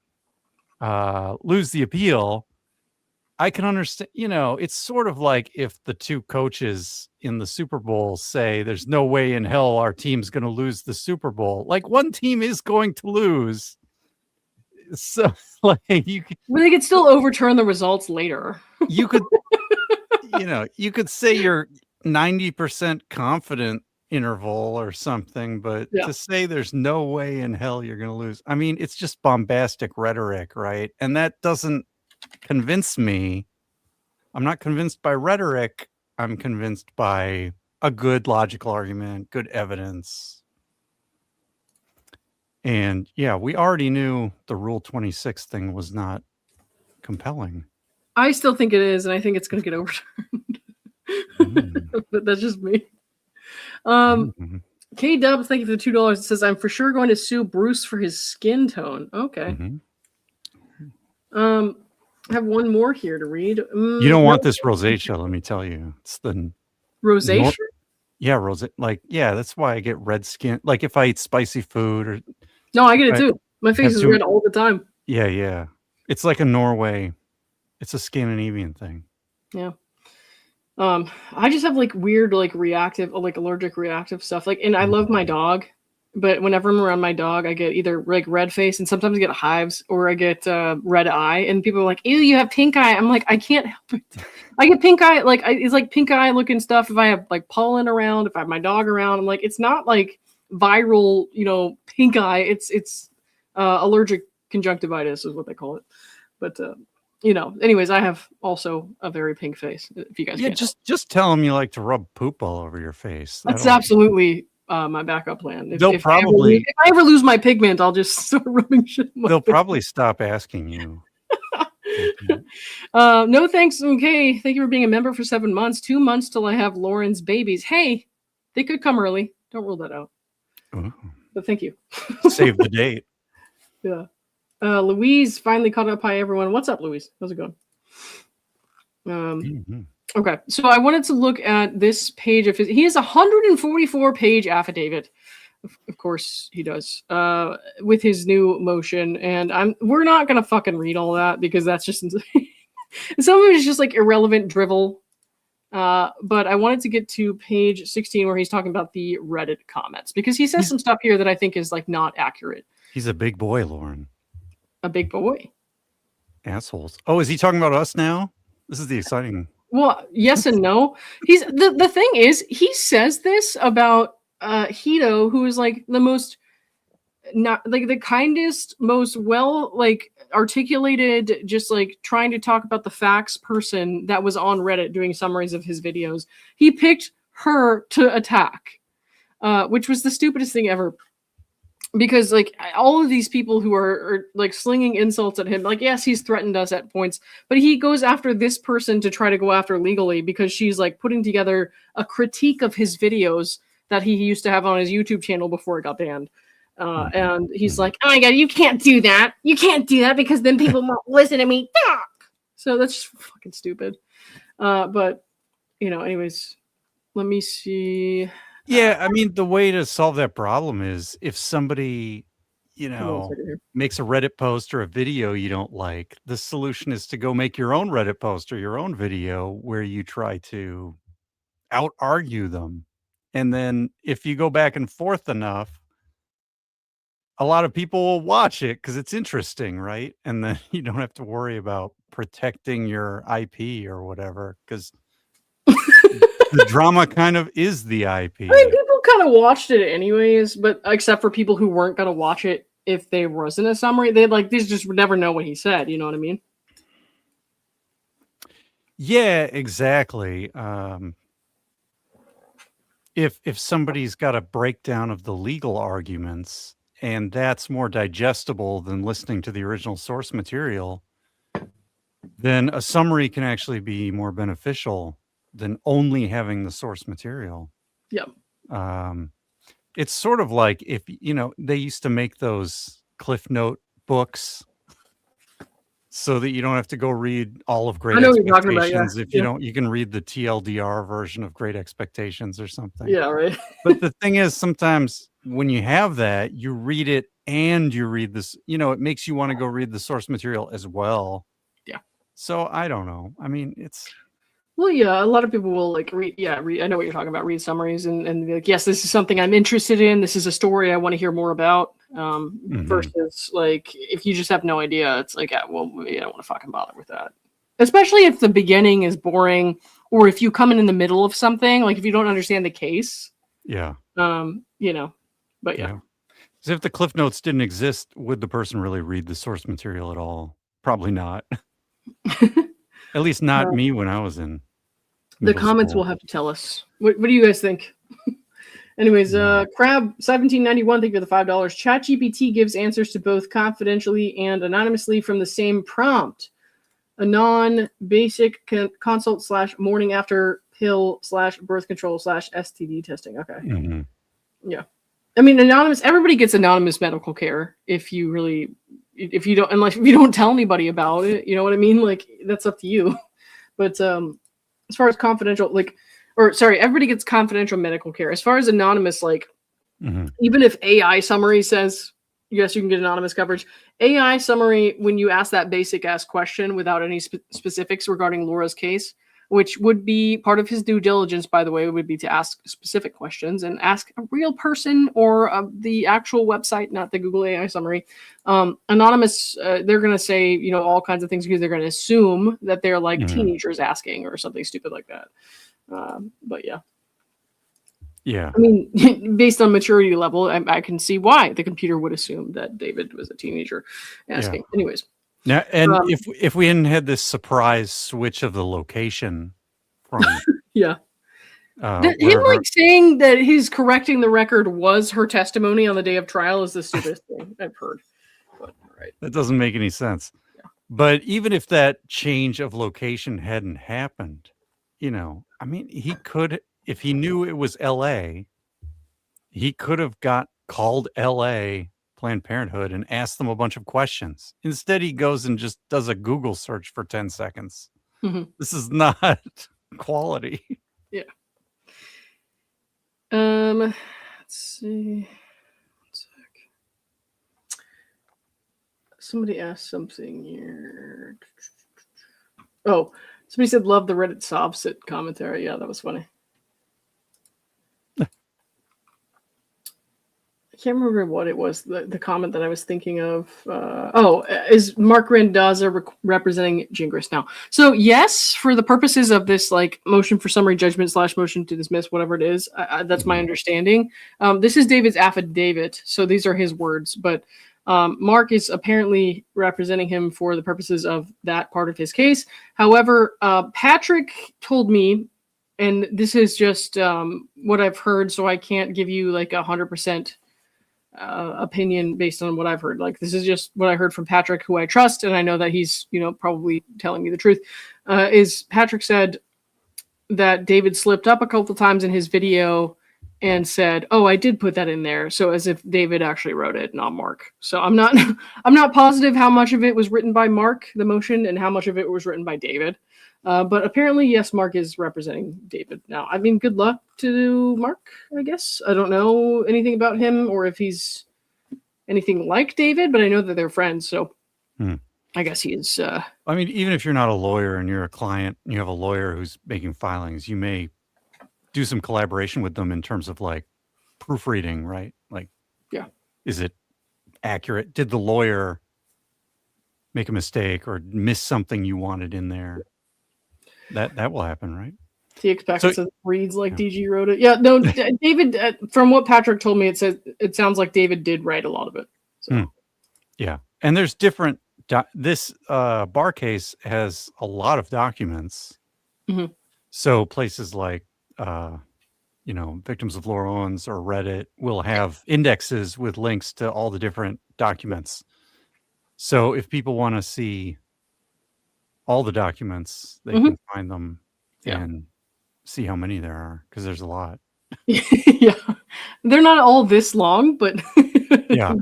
lose the appeal, I can understand, it's sort of like if the two coaches in the Super Bowl say there's no way in hell our team's going to lose the Super Bowl. Like, one team is going to lose. So, like, they could still overturn the results later. You could, you could say you're 90% confident interval or something, but to say there's no way in hell you're going to lose. I mean, it's just bombastic rhetoric, right? And that doesn't convince me. I'm not convinced by rhetoric. I'm convinced by a good logical argument, good evidence. And yeah, we already knew the Rule 26 thing was not compelling. I still think it is, and I think it's going to get overturned. But that's just me. K Dubs, thank you for the $2. It says, "I'm for sure going to sue Bruce for his skin tone." Okay. I have one more here to read. You don't want this rosacea, let me tell you. It's the rosacea. That's why I get red skin. Like if I eat spicy food or. No, I get it too. My face is red all the time. Yeah. It's like a Norway. It's a Scandinavian thing. Yeah. I just have like weird, like reactive, like allergic reactive stuff. Like, and I love my dog, but whenever I'm around my dog, I get either like red face and sometimes I get hives or I get red eye. And people are like, "Ew, you have pink eye." I'm like, I can't help it. I get pink eye. Like it's like pink eye looking stuff. If I have like pollen around, if I have my dog around, I'm like, it's not like viral, pink eye. It's allergic conjunctivitis is what they call it. But, anyways, I have also a very pink face. If you guys, just tell them you like to rub poop all over your face. That's absolutely my backup plan. If if I ever lose my pigment, I'll just start rubbing shit. They'll probably stop asking you. No thanks. Okay, thank you for being a member for 7 months. 2 months till I have Lauren's babies. Hey, they could come early. Don't rule that out. Ooh. But thank you. Save the date. Yeah. Louise finally caught up. Hi, everyone. What's up, Louise? How's it going? Okay, so I wanted to look at this page of his. He has a 144-page affidavit. Of course he does. With his new motion, and we're not gonna fucking read all that because that's just insane. Some of it is just like irrelevant drivel. But I wanted to get to page 16 where he's talking about the Reddit comments because he says some stuff here that I think is like not accurate. He's a big boy, Lauren. A big boy. Assholes. Oh, is he talking about us now? This is the exciting. Well, yes and no. He's the thing is, he says this about Hito, who is like the most not like the kindest, most well like articulated, just like trying to talk about the facts person that was on Reddit doing summaries of his videos. He picked her to attack, which was the stupidest thing ever. Because like all of these people who are like slinging insults at him, like yes, he's threatened us at points, but he goes after this person to try to go after legally because she's like putting together a critique of his videos that he used to have on his YouTube channel before it got banned. And he's like, oh my God, you can't do that. You can't do that because then people won't listen to me. So that's just fucking stupid. But you know, anyways, let me see. Yeah, I mean, the way to solve that problem is if somebody, you know, makes a Reddit post or a video you don't like, the solution is to go make your own Reddit post or your own video where you try to out-argue them. And then if you go back and forth enough, a lot of people will watch it because it's interesting, right? And then you don't have to worry about protecting your IP or whatever because the drama kind of is the IP. I mean, people kind of watched it anyways, but except for people who weren't going to watch it if there wasn't a summary, they just would never know what he said. You know what I mean? Yeah, exactly. If somebody's got a breakdown of the legal arguments and that's more digestible than listening to the original source material, then a summary can actually be more beneficial than only having the source material. Yep. It's sort of like if, you know, they used to make those Cliff Note books so that you don't have to go read all of Great Expectations. If you don't, you can read the TLDR version of Great Expectations or something. Yeah, right. But the thing is, sometimes when you have that, you read it and you read this, you know, it makes you want to go read the source material as well. Yeah. So I don't know. I mean, it's... Well, yeah, a lot of people will like read. Yeah, I know what you're talking about. Read summaries and be like, yes, this is something I'm interested in. This is a story I want to hear more about. Versus like, if you just have no idea, it's like, yeah, well, I don't want to fucking bother with that. Especially if the beginning is boring, or if you come in the middle of something, like if you don't understand the case. Yeah. You know, but yeah. So if the Cliff Notes didn't exist, would the person really read the source material at all? Probably not. At least not me when I was in. The comments will have to tell us. What do you guys think? Anyways, Crab1791, thank you for the $5. ChatGPT gives answers to both confidentially and anonymously from the same prompt. A non-basic consult / morning after pill / birth control / STD testing. Okay. Yeah. I mean, anonymous, everybody gets anonymous medical care if you don't tell anybody about it, you know what I mean? Like, that's up to you. But as far as confidential, everybody gets confidential medical care. As far as anonymous, like, even if AI summary says, yes, you can get anonymous coverage, AI summary, when you ask that basic ass question without any specifics regarding Laura's case, which would be part of his due diligence, by the way, would be to ask specific questions and ask a real person or the actual website, not the Google AI summary. Anonymous, they're going to say, you know, all kinds of things because they're going to assume that they're like teenagers asking or something stupid like that. But yeah. Yeah. I mean, based on maturity level, I can see why the computer would assume that David was a teenager asking. Yeah. Anyways. Now, and if we hadn't had this surprise switch of the location from him like saying that he's correcting the record was her testimony on the day of trial is the stupidest thing I've heard. But, right. That doesn't make any sense. Yeah. But even if that change of location hadn't happened, you know, I mean, he could, if he knew it was LA, he could have called LA Planned Parenthood and ask them a bunch of questions. Instead, he goes and just does a Google search for 10 seconds. This is not quality. Yeah. Let's see. 1 sec. Somebody asked something here. Oh, Somebody said, love the Reddit Sobsit commentary. Yeah, that was funny. I can't remember what it was, the comment that I was thinking of. Is Mark Randazza representing Gingras now? So yes, for the purposes of this like motion for summary judgment / motion to dismiss, whatever it is, that's my understanding. This is David's affidavit, so these are his words, but Mark is apparently representing him for the purposes of that part of his case. However, Patrick told me, and this is just what I've heard, so I can't give you like 100% opinion based on what I've heard. Like, this is just what I heard from Patrick, who I trust, and I know that he's, probably telling me the truth. Is Patrick said that David slipped up a couple times in his video and said, "Oh, I did put that in there," so as if David actually wrote it, not Mark. So I'm not positive how much of it was written by Mark, the motion, and how much of it was written by David. But apparently, yes, Mark is representing David now. I mean, good luck to Mark, I guess. I don't know anything about him or if he's anything like David, but I know that they're friends, so I guess he is. I mean, even if you're not a lawyer and you're a client, and you have a lawyer who's making filings, you may do some collaboration with them in terms of like proofreading, right? Like, yeah, is it accurate? Did the lawyer make a mistake or miss something you wanted in there? That will happen, right? He expects it reads like DG wrote it. Yeah, no, David. From what Patrick told me, it sounds like David did write a lot of it. So. Yeah, and there's different. This bar case has a lot of documents. Mm-hmm. So places like, Victims of Laura Owens or Reddit will have indexes with links to all the different documents. So if people want to see all the documents, they can find them and see how many there are, because there's a lot. Yeah, they're not all this long, but yeah.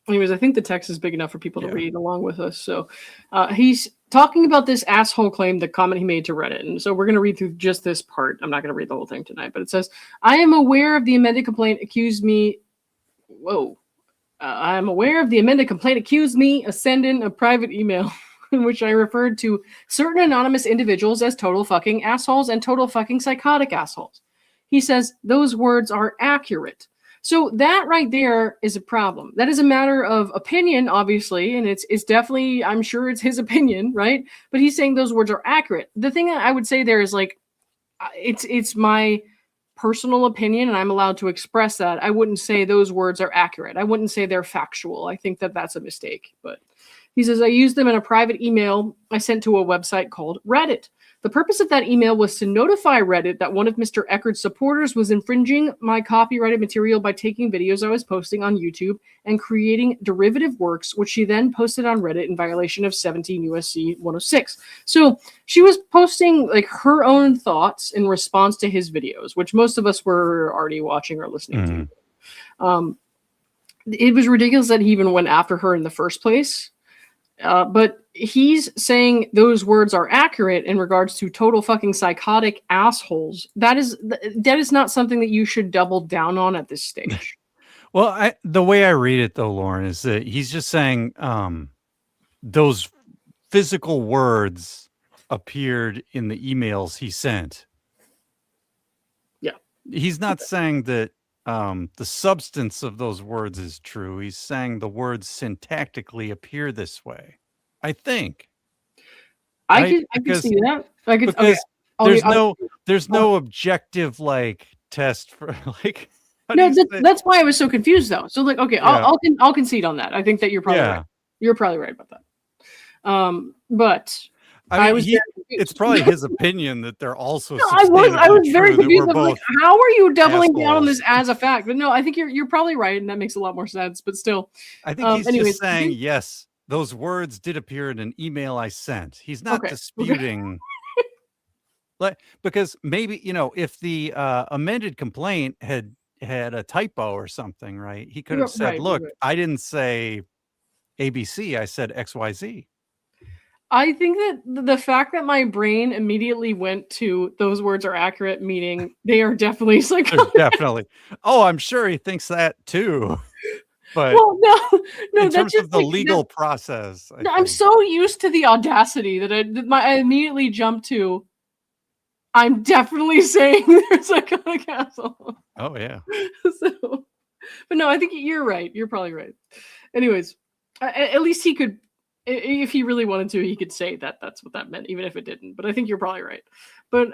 Anyways, I think the text is big enough for people to read along with us. So he's talking about this asshole claim, the comment he made to Reddit. And so we're going to read through just this part. I'm not going to read the whole thing tonight, but it says, I am aware of the amended complaint accused me of sending a private email in which I referred to certain anonymous individuals as total fucking assholes and total fucking psychotic assholes. He says those words are accurate. So that right there is a problem. That is a matter of opinion, obviously, and it's definitely, I'm sure it's his opinion, right? But he's saying those words are accurate. The thing that I would say there is like, it's my personal opinion, and I'm allowed to express that. I wouldn't say those words are accurate. I wouldn't say they're factual. I think that that's a mistake. But he says, I used them in a private email I sent to a website called Reddit. The purpose of that email was to notify Reddit that one of Mr. Echard's supporters was infringing my copyrighted material by taking videos I was posting on YouTube and creating derivative works, which she then posted on Reddit in violation of 17 USC 106. So she was posting like her own thoughts in response to his videos, which most of us were already watching or listening to. It was ridiculous that he even went after her in the first place. But he's saying those words are accurate in regards to total fucking psychotic assholes. That is not something that you should double down on at this stage. Well, the way I read it, though, Lauren, is that he's just saying those physical words appeared in the emails he sent. Yeah. He's not saying that the substance of those words is true. He's saying the words syntactically appear this way. I think. I could see that. There's no objective like test for like. No, that's why I was so confused though. So like, okay, I'll concede on that. I think that you're probably right. You're probably right about that. But I mean, it's probably his opinion that they're also. No, I was very confused. Like, how are you doubling down on this as a fact? But no, I think you're probably right, and that makes a lot more sense. But still, I think he's just saying yes. Those words did appear in an email I sent. He's not disputing. Because maybe if the amended complaint had a typo or something, right? He could have said, "Look, I didn't say ABC. I said XYZ." I think that the fact that my brain immediately went to those words are accurate, meaning they are definitely psychotic. Definitely. Oh, I'm sure he thinks that too. But Well, no, in that's terms just of the like, legal process, I I'm think. so used to the audacity that I immediately jump to. I'm definitely saying there's like a castle. Oh yeah. So, but no, I think you're right. You're probably right. Anyways, at least he could, if he really wanted to, he could say that that's what that meant, even if it didn't. But I think you're probably right. But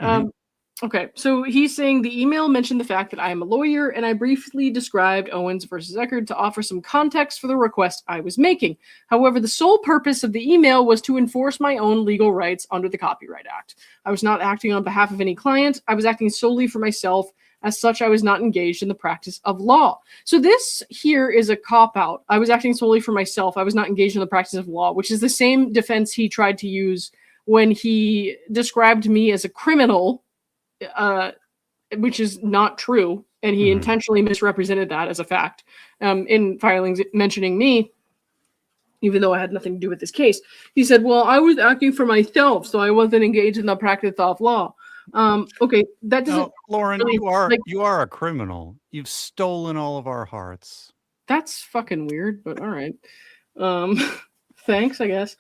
okay, so he's saying the email mentioned the fact that I am a lawyer, and I briefly described Owens versus Echard to offer some context for the request I was making. However, the sole purpose of the email was to enforce my own legal rights under the Copyright Act. I was not acting on behalf of any client. I was acting solely for myself. As such, I was not engaged in the practice of law. So this here is a cop-out. I was acting solely for myself. I was not engaged in the practice of law, which is the same defense he tried to use when he described me as a criminal, which is not true. And he intentionally misrepresented that as a fact in filings mentioning me, even though I had nothing to do with this case. He said, well, I was acting for myself, so I wasn't engaged in the practice of law. Okay, that doesn't. No, Lauren, really, you are a criminal. You've stolen all of our hearts. That's fucking weird, but all right. Thanks, I guess.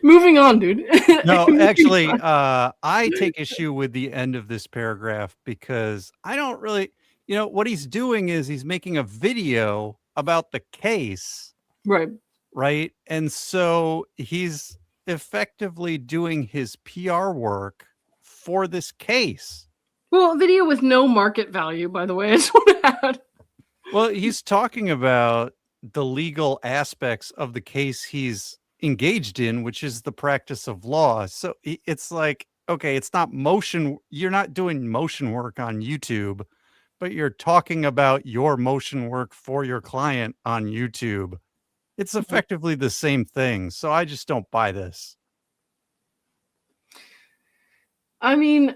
Moving on, dude. No, actually, I take issue with the end of this paragraph because I don't really, what he's doing is he's making a video about the case. Right. And so he's effectively doing his PR work for this case. Well, a video with no market value, by the way, I just want to add. Well, he's talking about the legal aspects of the case he's engaged in, which is the practice of law. So it's like, okay, it's not you're not doing motion work on YouTube, but you're talking about your motion work for your client on YouTube. It's effectively the same thing. So I just don't buy this. I mean,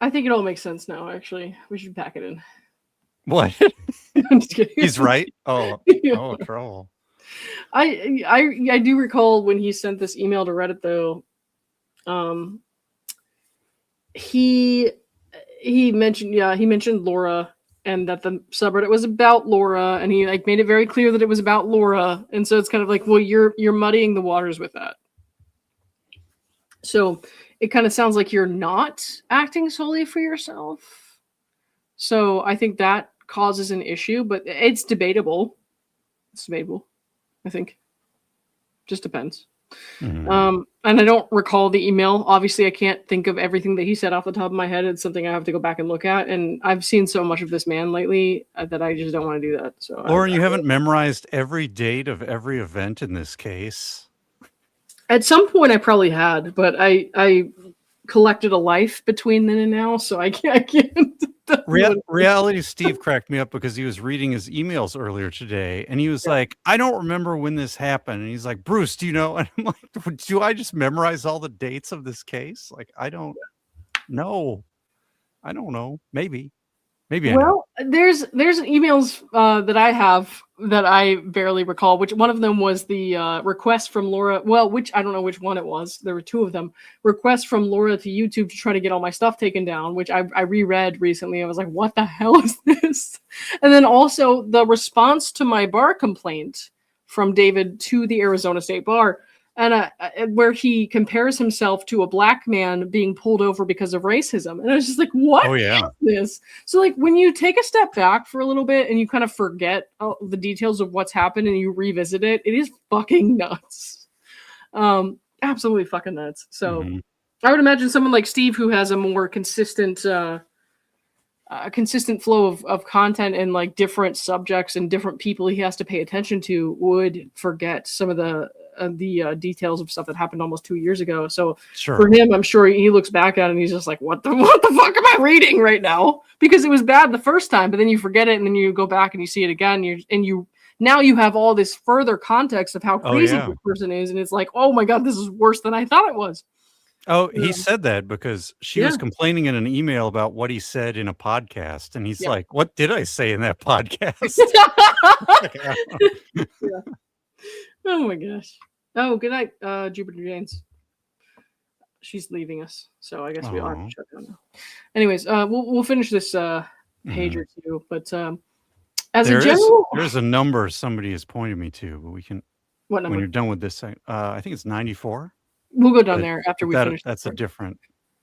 I think it all makes sense now, actually. We should pack it in. What? I'm just kidding. He's right. Oh, trouble. I do recall when he sent this email to Reddit, though. He mentioned Laura, and that the subreddit was about Laura, and he made it very clear that it was about Laura, and so it's kind of like, well, you're muddying the waters with that. So it kind of sounds like you're not acting solely for yourself. So I think that causes an issue, but it's debatable. It's debatable, I think. Just depends. And I don't recall the email. Obviously, I can't think of everything that he said off the top of my head. It's something I have to go back and look at. And I've seen so much of this man lately that I just don't want to do that. So, Lauren, you haven't memorized every date of every event in this case. At some point, I probably had, but I collected a life between then and now, so I can't. Reality Steve cracked me up because he was reading his emails earlier today, and he was like, I don't remember when this happened. And he's like, Bruce, do you know? And I'm like, do I just memorize all the dates of this case? Like, I don't know. I don't know. Maybe. Well, there's emails that I have that I barely recall, which one of them was the request from Laura. Well, which I don't know which one it was. There were two of them. Request from Laura to YouTube to try to get all my stuff taken down, which I reread recently. I was like, what the hell is this? And then also the response to my bar complaint from David to the Arizona State Bar. And where he compares himself to a black man being pulled over because of racism. And I was just like, what is this? So like when you take a step back for a little bit and you kind of forget the details of what's happened and you revisit it, it is fucking nuts. Absolutely fucking nuts. So I would imagine someone like Steve, who has a more consistent flow of content and like different subjects and different people he has to pay attention to, would forget some of the details of stuff that happened almost 2 years ago. So for him, I'm sure he looks back at it and he's just like, what the fuck am I reading right now? Because it was bad the first time, but then you forget it and then you go back and you see it again, and now you have all this further context of how crazy this person is, and it's like, oh my god, this is worse than I thought it was. Oh, he said that because she was complaining in an email about what he said in a podcast. And he's like, what did I say in that podcast? Oh my gosh. Oh, good night, Jupiter Janes. She's leaving us, so I guess we are shut down now. Anyways, we'll finish this page or two, but As a general, there's a number somebody has pointed me to, but we can what number? when you're done with this. I think it's 94. We'll go down there after we finish. That's a different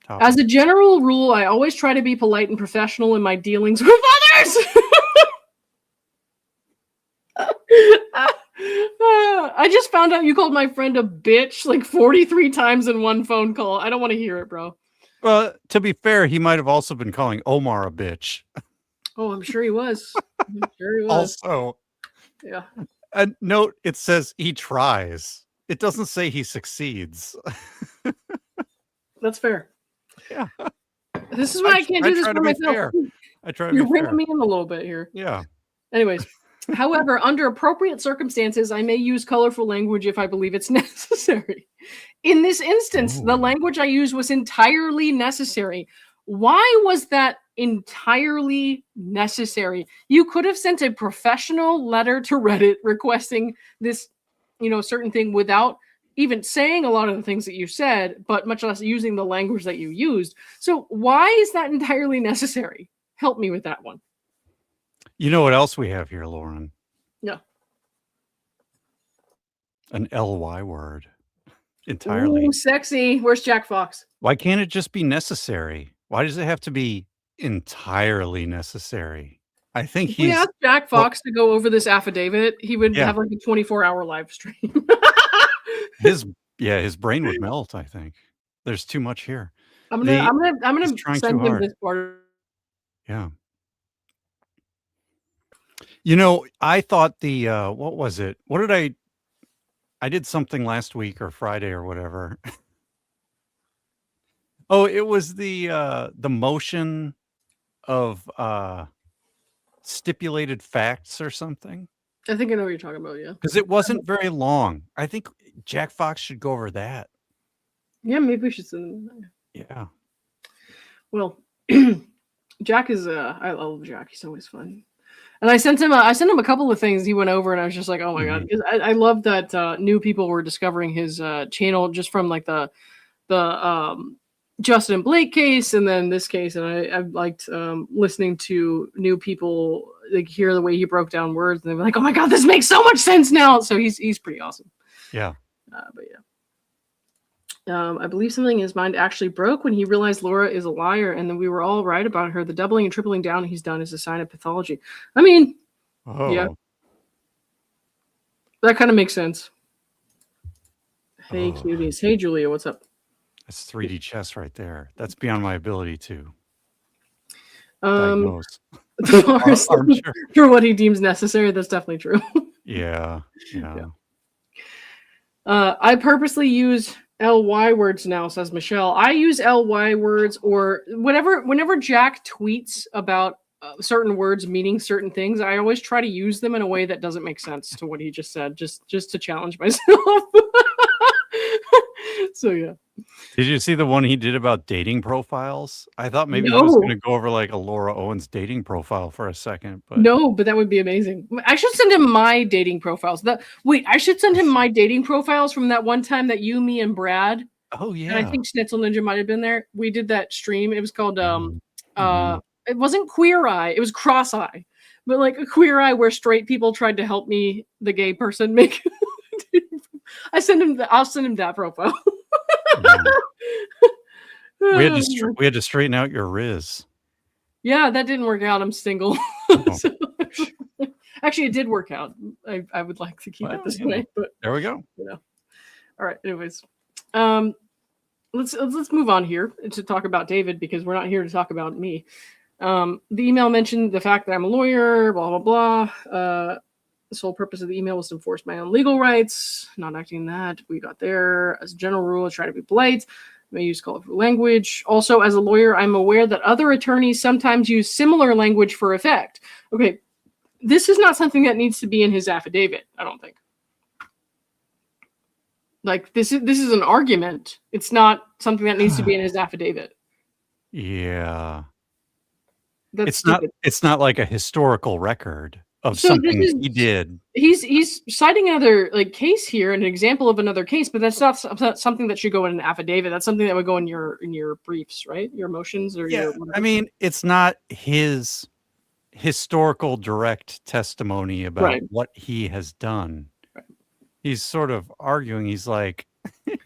topic. As a general rule, I always try to be polite and professional in my dealings with others. I just found out you called my friend a bitch like 43 times in one phone call. I don't want to hear it, bro. Well, to be fair, he might have also been calling Omar a bitch. Oh, I'm sure he was. I'm sure he was. Also, yeah. A note, it says he tries. It doesn't say he succeeds. That's fair. Yeah. This is why I can't do this for myself. Fair. I try to be You're fair. bringing me in a little bit here. Yeah. Anyways, however, under appropriate circumstances, I may use colorful language if I believe it's necessary. In this instance, the language I used was entirely necessary. Why was that entirely necessary? You could have sent a professional letter to Reddit requesting this, certain thing without even saying a lot of the things that you said, but much less using the language that you used. So why is that entirely necessary? Help me with that one. You know what else we have here, Lauren? Yeah. An LY word. Entirely. Ooh, sexy. Where's Jack Fox? Why can't it just be necessary? Why does it have to be entirely necessary? I think We asked Jack Fox to go over this affidavit. He would have like a 24-hour live stream. his brain would melt, I think. There's too much here. I'm gonna send him this part. Yeah. I thought what was it? What did I did something last week or Friday or whatever. Oh, it was the motion of stipulated facts or something. I think I know what you're talking about, yeah. Because it wasn't very long. I think Jack Fox should go over that. Yeah, maybe we should send him. Yeah. Well, Jack is I love Jack. He's always fun. And I sent him a couple of things he went over, and I was just like, oh my god, because I love that new people were discovering his channel just from like the Justin and Blake case, and then this case, and I liked listening to new people like hear the way he broke down words, and they were like, oh my god, this makes so much sense now. So he's pretty awesome. Yeah. But yeah. I believe something in his mind actually broke when he realized Laura is a liar, and then we were all right about her. The doubling and tripling down he's done is a sign of pathology. I mean, yeah, that kind of makes sense. Hey, cuties. Hey, Julia, what's up? That's 3D chess right there. That's beyond my ability to diagnose. Sure. For what he deems necessary, that's definitely true. Yeah. I purposely use LY words now, says Michelle. I use LY words or whenever Jack tweets about certain words meaning certain things, I always try to use them in a way that doesn't make sense to what he just said, just to challenge myself. So yeah. Did you see the one he did about dating profiles? I thought maybe he was going to go over like a Laura Owens dating profile for a second, but no, but that would be amazing. I should send him my dating profiles. I should send him my dating profiles from that one time that you, me, and Brad. Oh yeah. And I think Schnitzel Ninja might have been there. We did that stream. It was called it wasn't Queer Eye, it was Cross Eye. But like a Queer Eye where straight people tried to help me, the gay person, make I'll send him that profile. We had to straighten out your Riz. Yeah, that didn't work out. I'm single. So, actually, it did work out. I would like to keep it this way, but there we go. All right. Anyways, let's move on here to talk about David, because we're not here to talk about me. The email mentioned the fact that I'm a lawyer. Blah blah blah. The sole purpose of the email was to enforce my own legal rights. Not acting that. We got there. As a general rule, I try to be polite. May use colorful language. Also, as a lawyer, I'm aware that other attorneys sometimes use similar language for effect. Okay, this is not something that needs to be in his affidavit, I don't think. Like, this is an argument. It's not something that needs to be in his affidavit. Yeah. That's it's not like a historical record of something he did. He's citing another case here, an example of another case, but that's not something that should go in an affidavit. That's something that would go in your briefs, right? Your motions or your whatever. I mean, it's not his historical direct testimony about Right. what he has done. Right. He's sort of arguing. He's like,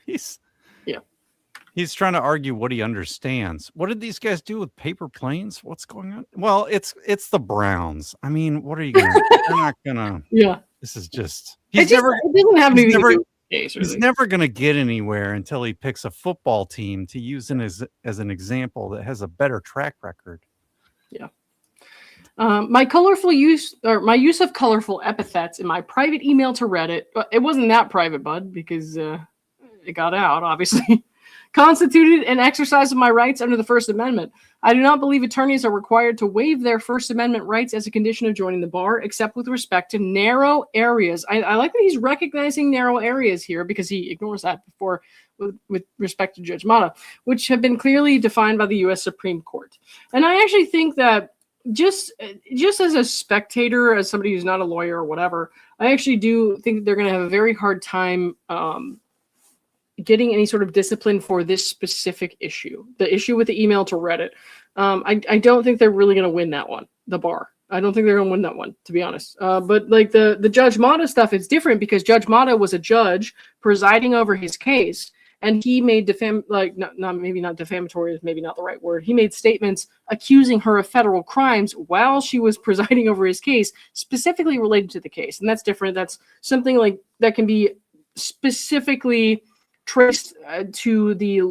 he's trying to argue what he understands. What did these guys do with paper planes? What's going on? Well, it's the Browns. I mean, what are you gonna? They're not gonna. Yeah. This is just. It doesn't have anything to do with the case, really. He's never going to get anywhere until he picks a football team to use as an example that has a better track record. Yeah. My use of colorful epithets in my private email to Reddit, it wasn't that private, bud, because it got out, obviously, constituted an exercise of my rights under the First Amendment. I do not believe attorneys are required to waive their First Amendment rights as a condition of joining the bar, except with respect to narrow areas. I like that he's recognizing narrow areas here, because he ignores that before with respect to Judge Mata, which have been clearly defined by the U.S. Supreme Court. And I actually think that just as a spectator, as somebody who's not a lawyer or whatever, I actually do think that they're going to have a very hard time getting any sort of discipline for this specific issue, the issue with the email to Reddit. I don't think they're really going to win that one, the bar. I don't think they're going to win that one, to be honest. But like the Judge Mata stuff, it's different because Judge Mata was a judge presiding over his case, and he made maybe not defamatory is maybe not the right word. He made statements accusing her of federal crimes while she was presiding over his case, specifically related to the case. And that's different. That's something like that can be specifically traced to the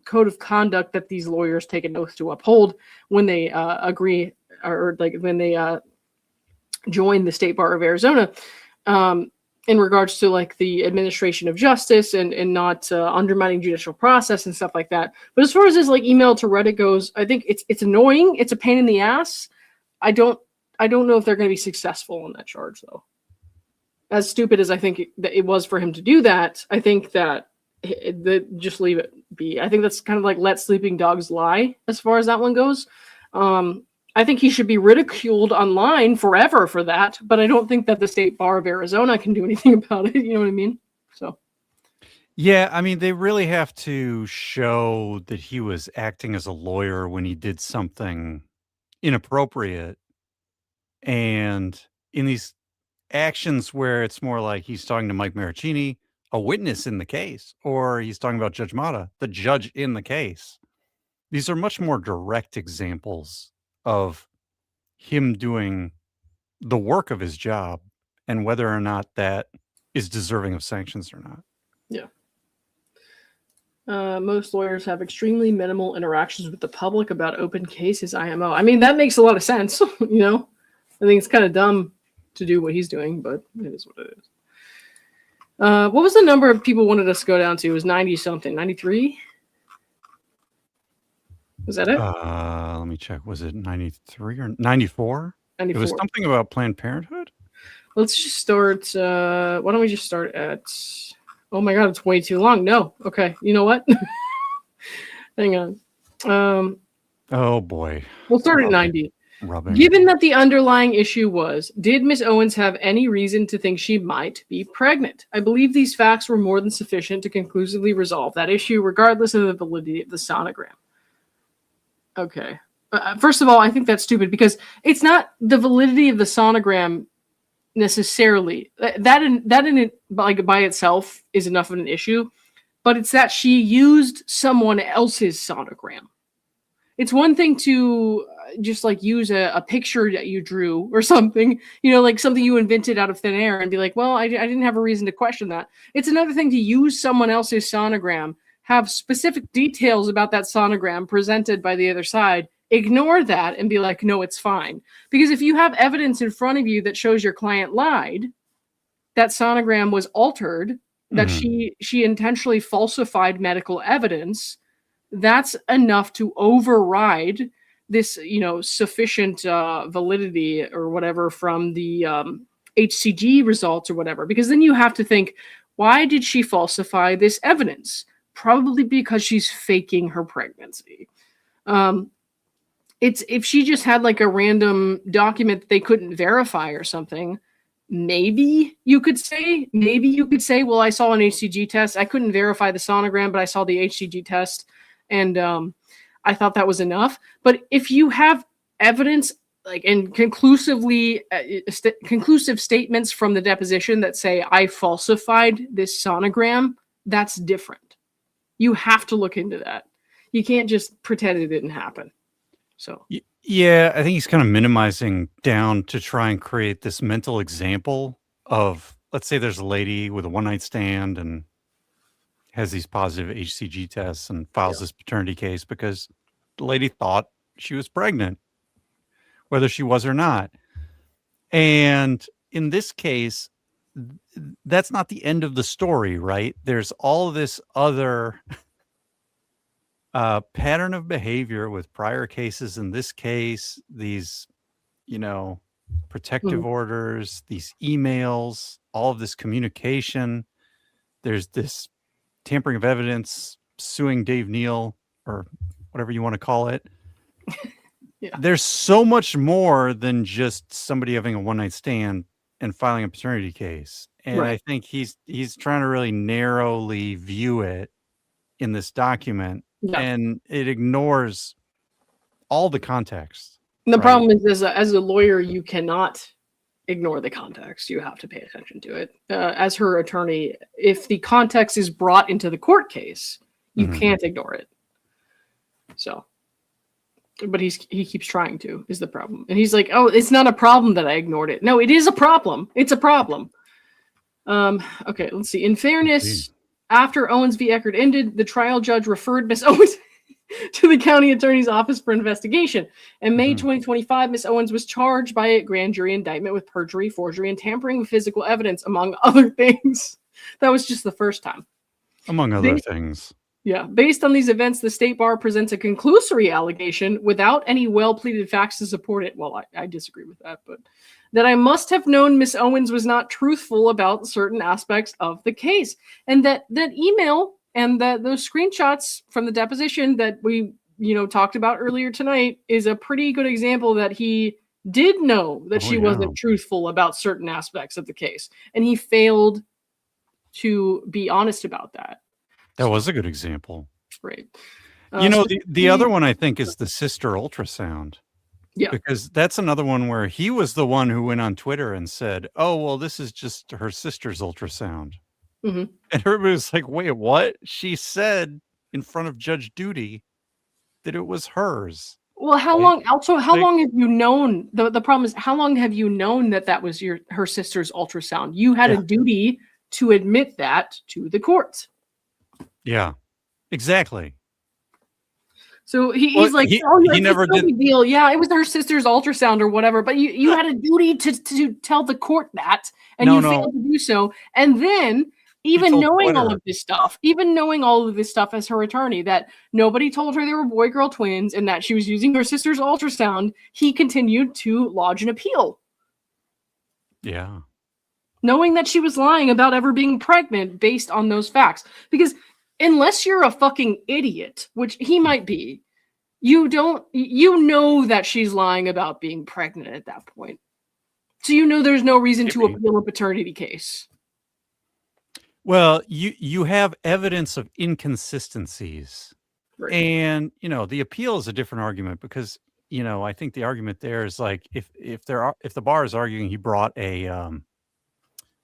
code of conduct that these lawyers take an oath to uphold when they agree or when they join the State Bar of Arizona, in regards to the administration of justice and not undermining judicial process and stuff like that. But as far as this email to Reddit goes, I think it's annoying. It's a pain in the ass. I don't know if they're going to be successful on that charge, though. As stupid as I think it was for him to do that, I think that just leave it be. I think that's kind of like let sleeping dogs lie as far as that one goes. I think he should be ridiculed online forever for that, but I don't think that the State Bar of Arizona can do anything about it. You know what I mean? So, yeah, I mean, they really have to show that he was acting as a lawyer when he did something inappropriate. And in these actions where it's more like he's talking to Mike Maricini, a witness in the case, or he's talking about Judge Mata, the judge in the case. These are much more direct examples of him doing the work of his job and whether or not that is deserving of sanctions or not. Yeah. Most lawyers have extremely minimal interactions with the public about open cases, IMO. I mean, that makes a lot of sense. You know, I think it's kind of dumb to do what he's doing, but it is what it is. What was the number of people wanted us to go down to? It was 90 something, 93? Was that it? Let me check. Was it 93 or 94? 94. It was something about Planned Parenthood. Let's just start. Why don't we just start at? Oh my God, it's way too long. No. Okay. You know what? Hang on. Oh boy. We'll start at 90. Rubbing. Given that the underlying issue was, did Miss Owens have any reason to think she might be pregnant? I believe these facts were more than sufficient to conclusively resolve that issue, regardless of the validity of the sonogram. Okay. First of all, I think that's stupid because it's not the validity of the sonogram necessarily. That in it, by itself is enough of an issue, but it's that she used someone else's sonogram. It's one thing to just use a picture that you drew or something, something you invented out of thin air and be like, well, I didn't have a reason to question that. It's another thing to use someone else's sonogram, have specific details about that sonogram presented by the other side, ignore that and be like, no, it's fine. Because if you have evidence in front of you that shows your client lied, that sonogram was altered, that she intentionally falsified medical evidence, that's enough to override this, sufficient validity or whatever from the HCG results or whatever. Because then you have to think, why did she falsify this evidence? Probably because she's faking her pregnancy. It's if she just had a random document that they couldn't verify or something, maybe you could say, well, I saw an HCG test. I couldn't verify the sonogram, but I saw the HCG test. And I thought that was enough. But if you have evidence and conclusive statements from the deposition that say I falsified this sonogram, that's different. You have to look into that. You can't just pretend it didn't happen. So yeah, I think he's kind of minimizing down to try and create this mental example of, let's say there's a lady with a one-night stand and has these positive HCG tests and files this paternity case because the lady thought she was pregnant, whether she was or not. And in this case, that's not the end of the story, right? There's all this other pattern of behavior with prior cases. In this case, these, protective orders, these emails, all of this communication. There's this tampering of evidence, suing Dave Neal, or whatever you want to call it. There's so much more than just somebody having a one-night stand and filing a paternity case. And I think he's trying to really narrowly view it in this document, and it ignores all the context. And the problem is, as a lawyer, you cannot ignore the context. You have to pay attention to it. As her attorney, if the context is brought into the court case, you can't ignore it. So, but he keeps trying to, is the problem. And he's like, oh, it's not a problem that I ignored it. No, it is a problem. It's a problem. Okay, let's see. In fairness, after Owens v. Echard ended, the trial judge referred Miss Owens to the county attorney's office for investigation. In May 2025, Miss Owens was charged by a grand jury indictment with perjury, forgery, and tampering with physical evidence, among other things. That was just the first time. Among other things. Yeah. Based on these events, the state bar presents a conclusory allegation without any well-pleaded facts to support it. Well, I disagree with that, but that I must have known Miss Owens was not truthful about certain aspects of the case. And that email and those screenshots from the deposition that we, talked about earlier tonight is a pretty good example that he did know that she wasn't truthful about certain aspects of the case. And he failed to be honest about that. That was a good example. Right. The other one I think is the sister ultrasound. Yeah. Because that's another one where he was the one who went on Twitter and said, oh, well, this is just her sister's ultrasound. And everybody was like, wait, what? She said in front of Judge Duty that it was hers. Well, how long have you known? The problem is, how long have you known that was her sister's ultrasound? You had a duty to admit that to the court. Yeah, exactly. So he's like, he never did. Big deal. Yeah, it was her sister's ultrasound or whatever. But you had a duty to tell the court that, and you failed to do so. And then, even knowing all of this stuff as her attorney, that nobody told her they were boy-girl twins and that she was using her sister's ultrasound, he continued to lodge an appeal. Yeah. Knowing that she was lying about ever being pregnant based on those facts. Because unless you're a fucking idiot, which he might be, you know that she's lying about being pregnant at that point. So there's no reason to appeal a paternity case. Well, you have evidence of inconsistencies. Right. And, the appeal is a different argument because, I think the argument there is like if the bar is arguing he brought a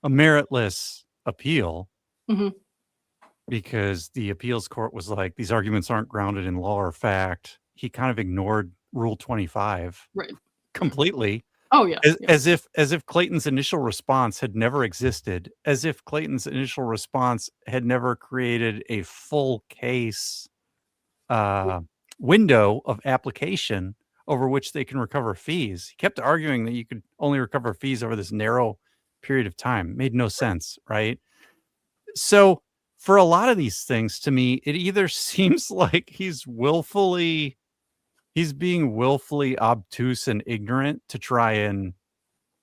meritless appeal because the appeals court was like, these arguments aren't grounded in law or fact. He kind of ignored Rule 25 completely. Oh yeah. As if Clayton's initial response had never existed, as if Clayton's initial response had never created a full case window of application over which they can recover fees. He kept arguing that you could only recover fees over this narrow period of time. Made no sense, right? So for a lot of these things, to me, it either seems like he's being willfully obtuse and ignorant to try and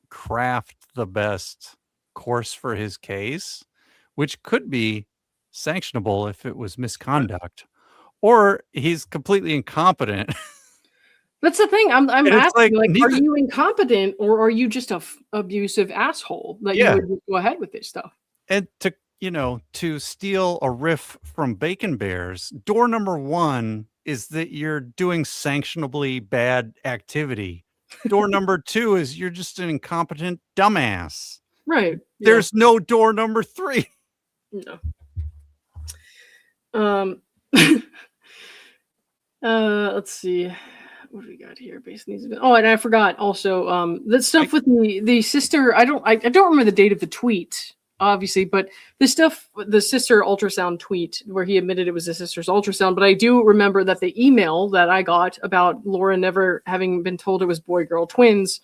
craft the best course for his case, which could be sanctionable if it was misconduct, or he's completely incompetent. That's the thing. I'm asking, are you incompetent or are you just a abusive asshole that you would just go ahead with this stuff? And to steal a riff from Bacon Bears, door number one is that you're doing sanctionably bad activity. Door number 2 is you're just an incompetent dumbass. Right. There's no door number 3. No. Let's see. What do we got here based on these events? Oh, and I forgot also the stuff with the sister. I don't remember the date of the tweet, obviously, but the sister ultrasound tweet where he admitted it was his sister's ultrasound. But I do remember that the email that I got about Laura never having been told it was boy-girl twins,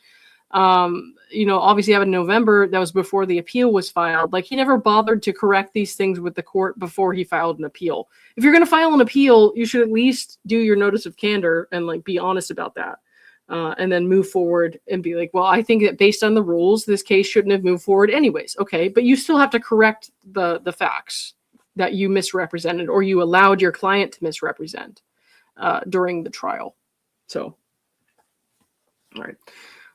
obviously happened in November. That was before the appeal was filed. Like, he never bothered to correct these things with the court before he filed an appeal. If you're going to file an appeal, you should at least do your notice of candor and like be honest about that. And then move forward and be like, well, I think that based on the rules, this case shouldn't have moved forward anyways. Okay. But you still have to correct the facts that you misrepresented or you allowed your client to misrepresent during the trial. So, all right.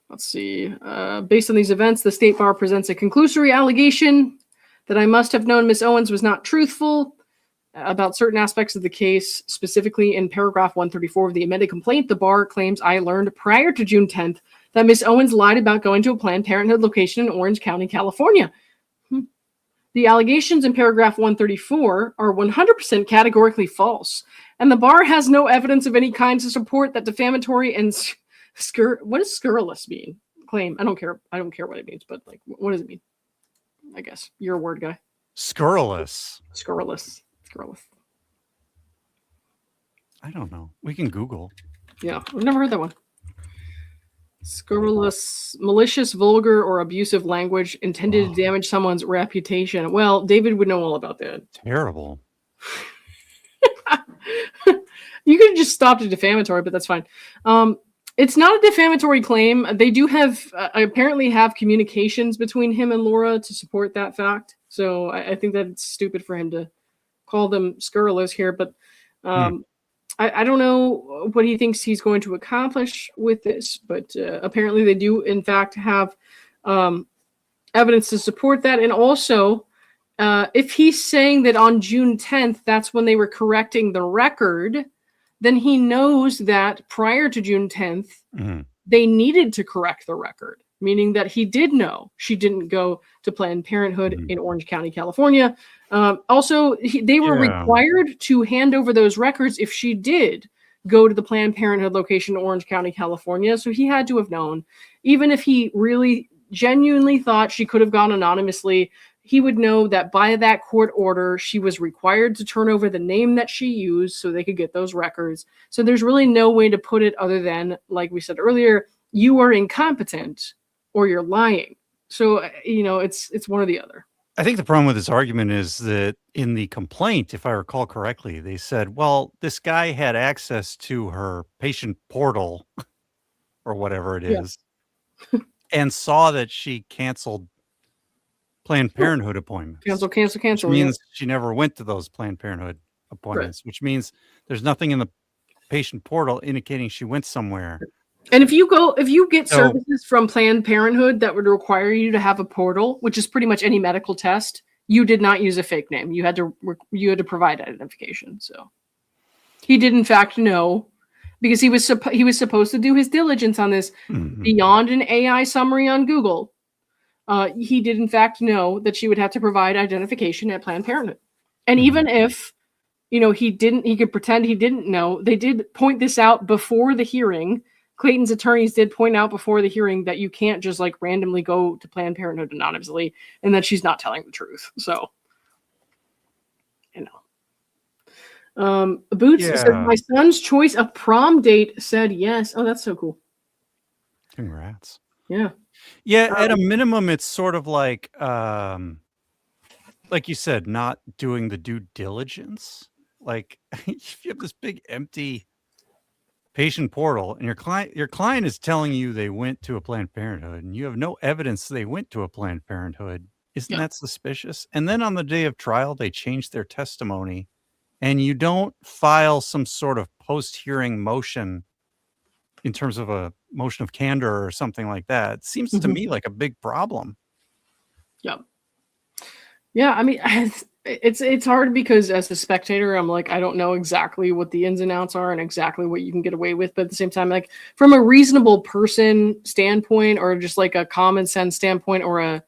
Let's see. Based on these events, the State Bar presents a conclusory allegation that I must have known Miss Owens was not truthful about certain aspects of the case. Specifically, in paragraph 134 of the amended complaint, the bar claims I learned prior to June 10th that Miss Owens lied about going to a Planned Parenthood location in Orange County, California. The allegations in paragraph 134 are 100% categorically false, and the bar has no evidence of any kind to support that defamatory and what does scurrilous mean? Claim. I don't care what it means, but like, what does it mean? I guess you're a word guy. Scurrilous. Scurrilous. I don't know. We can Google. Yeah, I've never heard that one. Scurrilous, malicious, vulgar, or abusive language intended to damage someone's reputation. Well, David would know all about that. Terrible. You could have just stopped at defamatory, but that's fine. It's not a defamatory claim. They do have apparently have communications between him and Laura to support that fact. So I think that it's stupid for him to call them scurrilous here. But I don't know what he thinks he's going to accomplish with this. But apparently they do, in fact, have evidence to support that. And also, if he's saying that on June 10th, that's when they were correcting the record, then he knows that prior to June 10th, they needed to correct the record, meaning that he did know she didn't go to Planned Parenthood in Orange County, California. Also, they were required to hand over those records if she did go to the Planned Parenthood location in Orange County, California. So he had to have known, even if he really genuinely thought she could have gone anonymously, he would know that by that court order, she was required to turn over the name that she used so they could get those records. So there's really no way to put it other than, like we said earlier, you are incompetent or you're lying. So, it's one or the other. I think the problem with this argument is that in the complaint, if I recall correctly, they said, well, this guy had access to her patient portal or whatever it is and saw that she canceled Planned Parenthood appointments. Cancel. Which means she never went to those Planned Parenthood appointments, which means there's nothing in the patient portal indicating she went somewhere. And if you get services from Planned Parenthood that would require you to have a portal, which is pretty much any medical test, you did not use a fake name. You had to provide identification. So he did in fact know, because he was supposed to do his diligence on this beyond an AI summary on Google. He did in fact know that she would have to provide identification at Planned Parenthood. And even if, he could pretend he didn't know, they did point this out before the hearing. Clayton's attorneys did point out before the hearing that you can't just like randomly go to Planned Parenthood anonymously and that she's not telling the truth. So, Boots said, my son's choice of prom date said yes. Oh, that's so cool. Congrats. Yeah. Yeah, at a minimum, it's sort of like you said, not doing the due diligence. Like, if you have this big empty patient portal and your client is telling you they went to a Planned Parenthood and you have no evidence they went to a Planned Parenthood, isn't that suspicious? And then on the day of trial, they change their testimony and you don't file some sort of post-hearing motion in terms of a motion of candor or something like that. It seems to me like a big problem. Yeah. Yeah. I mean, It's hard because as a spectator, I'm like, I don't know exactly what the ins and outs are and exactly what you can get away with. But at the same time, like from a reasonable person standpoint, or just like a common sense standpoint, or a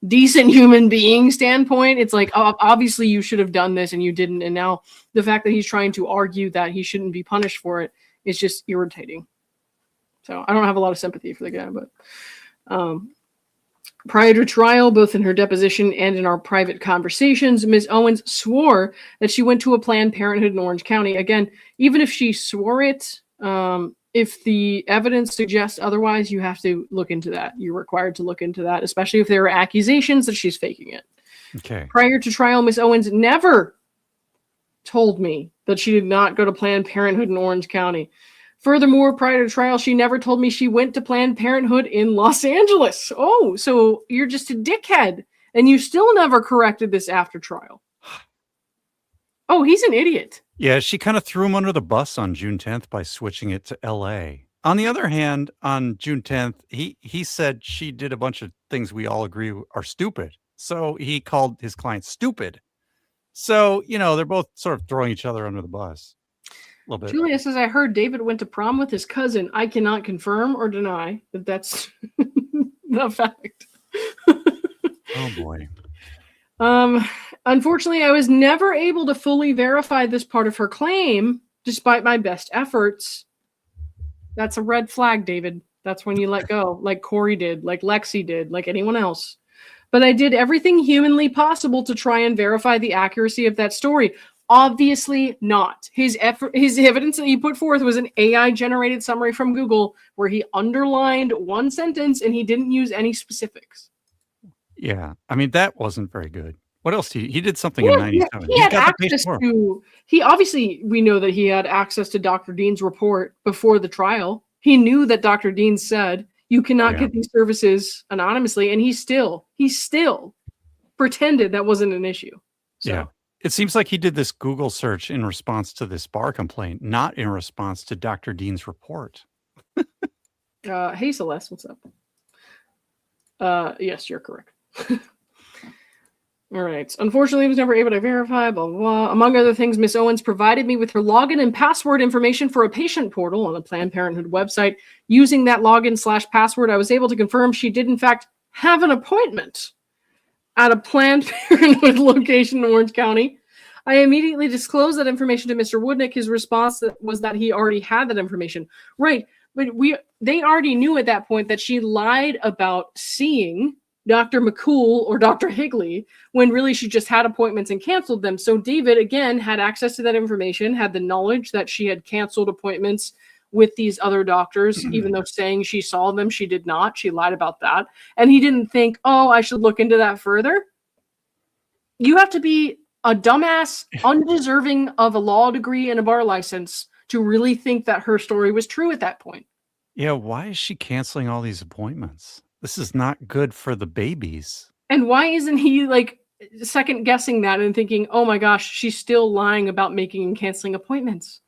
decent human being standpoint, it's like, obviously you should have done this and you didn't. And now the fact that he's trying to argue that he shouldn't be punished for it is just irritating. So I don't have a lot of sympathy for the guy, but prior to trial, both in her deposition and in our private conversations, Ms. Owens swore that she went to a Planned Parenthood in Orange County. Again, even if she swore it, if the evidence suggests otherwise, you have to look into that. You're required to look into that, especially if there are accusations that she's faking it. Okay. Prior to trial, Ms. Owens never told me that she did not go to Planned Parenthood in Orange County. Furthermore, prior to trial, she never told me she went to Planned Parenthood in Los Angeles. Oh, so you're just a dickhead, and you still never corrected this after trial. Oh, he's an idiot. Yeah, she kind of threw him under the bus on June 10th by switching it to LA. On the other hand, on June 10th, he said she did a bunch of things we all agree are stupid. So he called his client stupid. So, they're both sort of throwing each other under the bus. A little bit. Julia says, I heard David went to prom with his cousin. I cannot confirm or deny that that's the fact. Oh, boy. Unfortunately, I was never able to fully verify this part of her claim, despite my best efforts. That's a red flag, David. That's when you let go, like Corey did, like Lexi did, like anyone else. But I did everything humanly possible to try and verify the accuracy of that story. Obviously not. His evidence that he put forth was an AI-generated summary from Google where he underlined one sentence and he didn't use any specifics. Yeah, I mean, that wasn't very good. What else? He did something in 97. He had access to, we know that he had access to Dr. Dean's report before the trial. He knew that Dr. Dean said, you cannot get these services anonymously. And he still pretended that wasn't an issue. So. Yeah. It seems like he did this Google search in response to this bar complaint, not in response to Dr. Dean's report. Hey, Celeste, what's up? Yes, you're correct. All right. Unfortunately, I was never able to verify, blah, blah, blah. Among other things, Ms. Owens provided me with her login and password information for a patient portal on the Planned Parenthood website. Using that login/password, I was able to confirm she did, in fact, have an appointment at a Planned Parenthood location in Orange County. I immediately disclosed that information to Mr. Woodnick. His response was that he already had that information. Right. But they already knew at that point that she lied about seeing Dr. McCool or Dr. Higley when really she just had appointments and canceled them. So David, again, had access to that information, had the knowledge that she had canceled appointments with these other doctors, even though saying she saw them, she did not. She lied about that. And he didn't think, oh, I should look into that further. You have to be a dumbass, undeserving of a law degree and a bar license to really think that her story was true at that point. Yeah, why is she canceling all these appointments? This is not good for the babies. And why isn't he like second guessing that and thinking, oh my gosh, she's still lying about making and canceling appointments?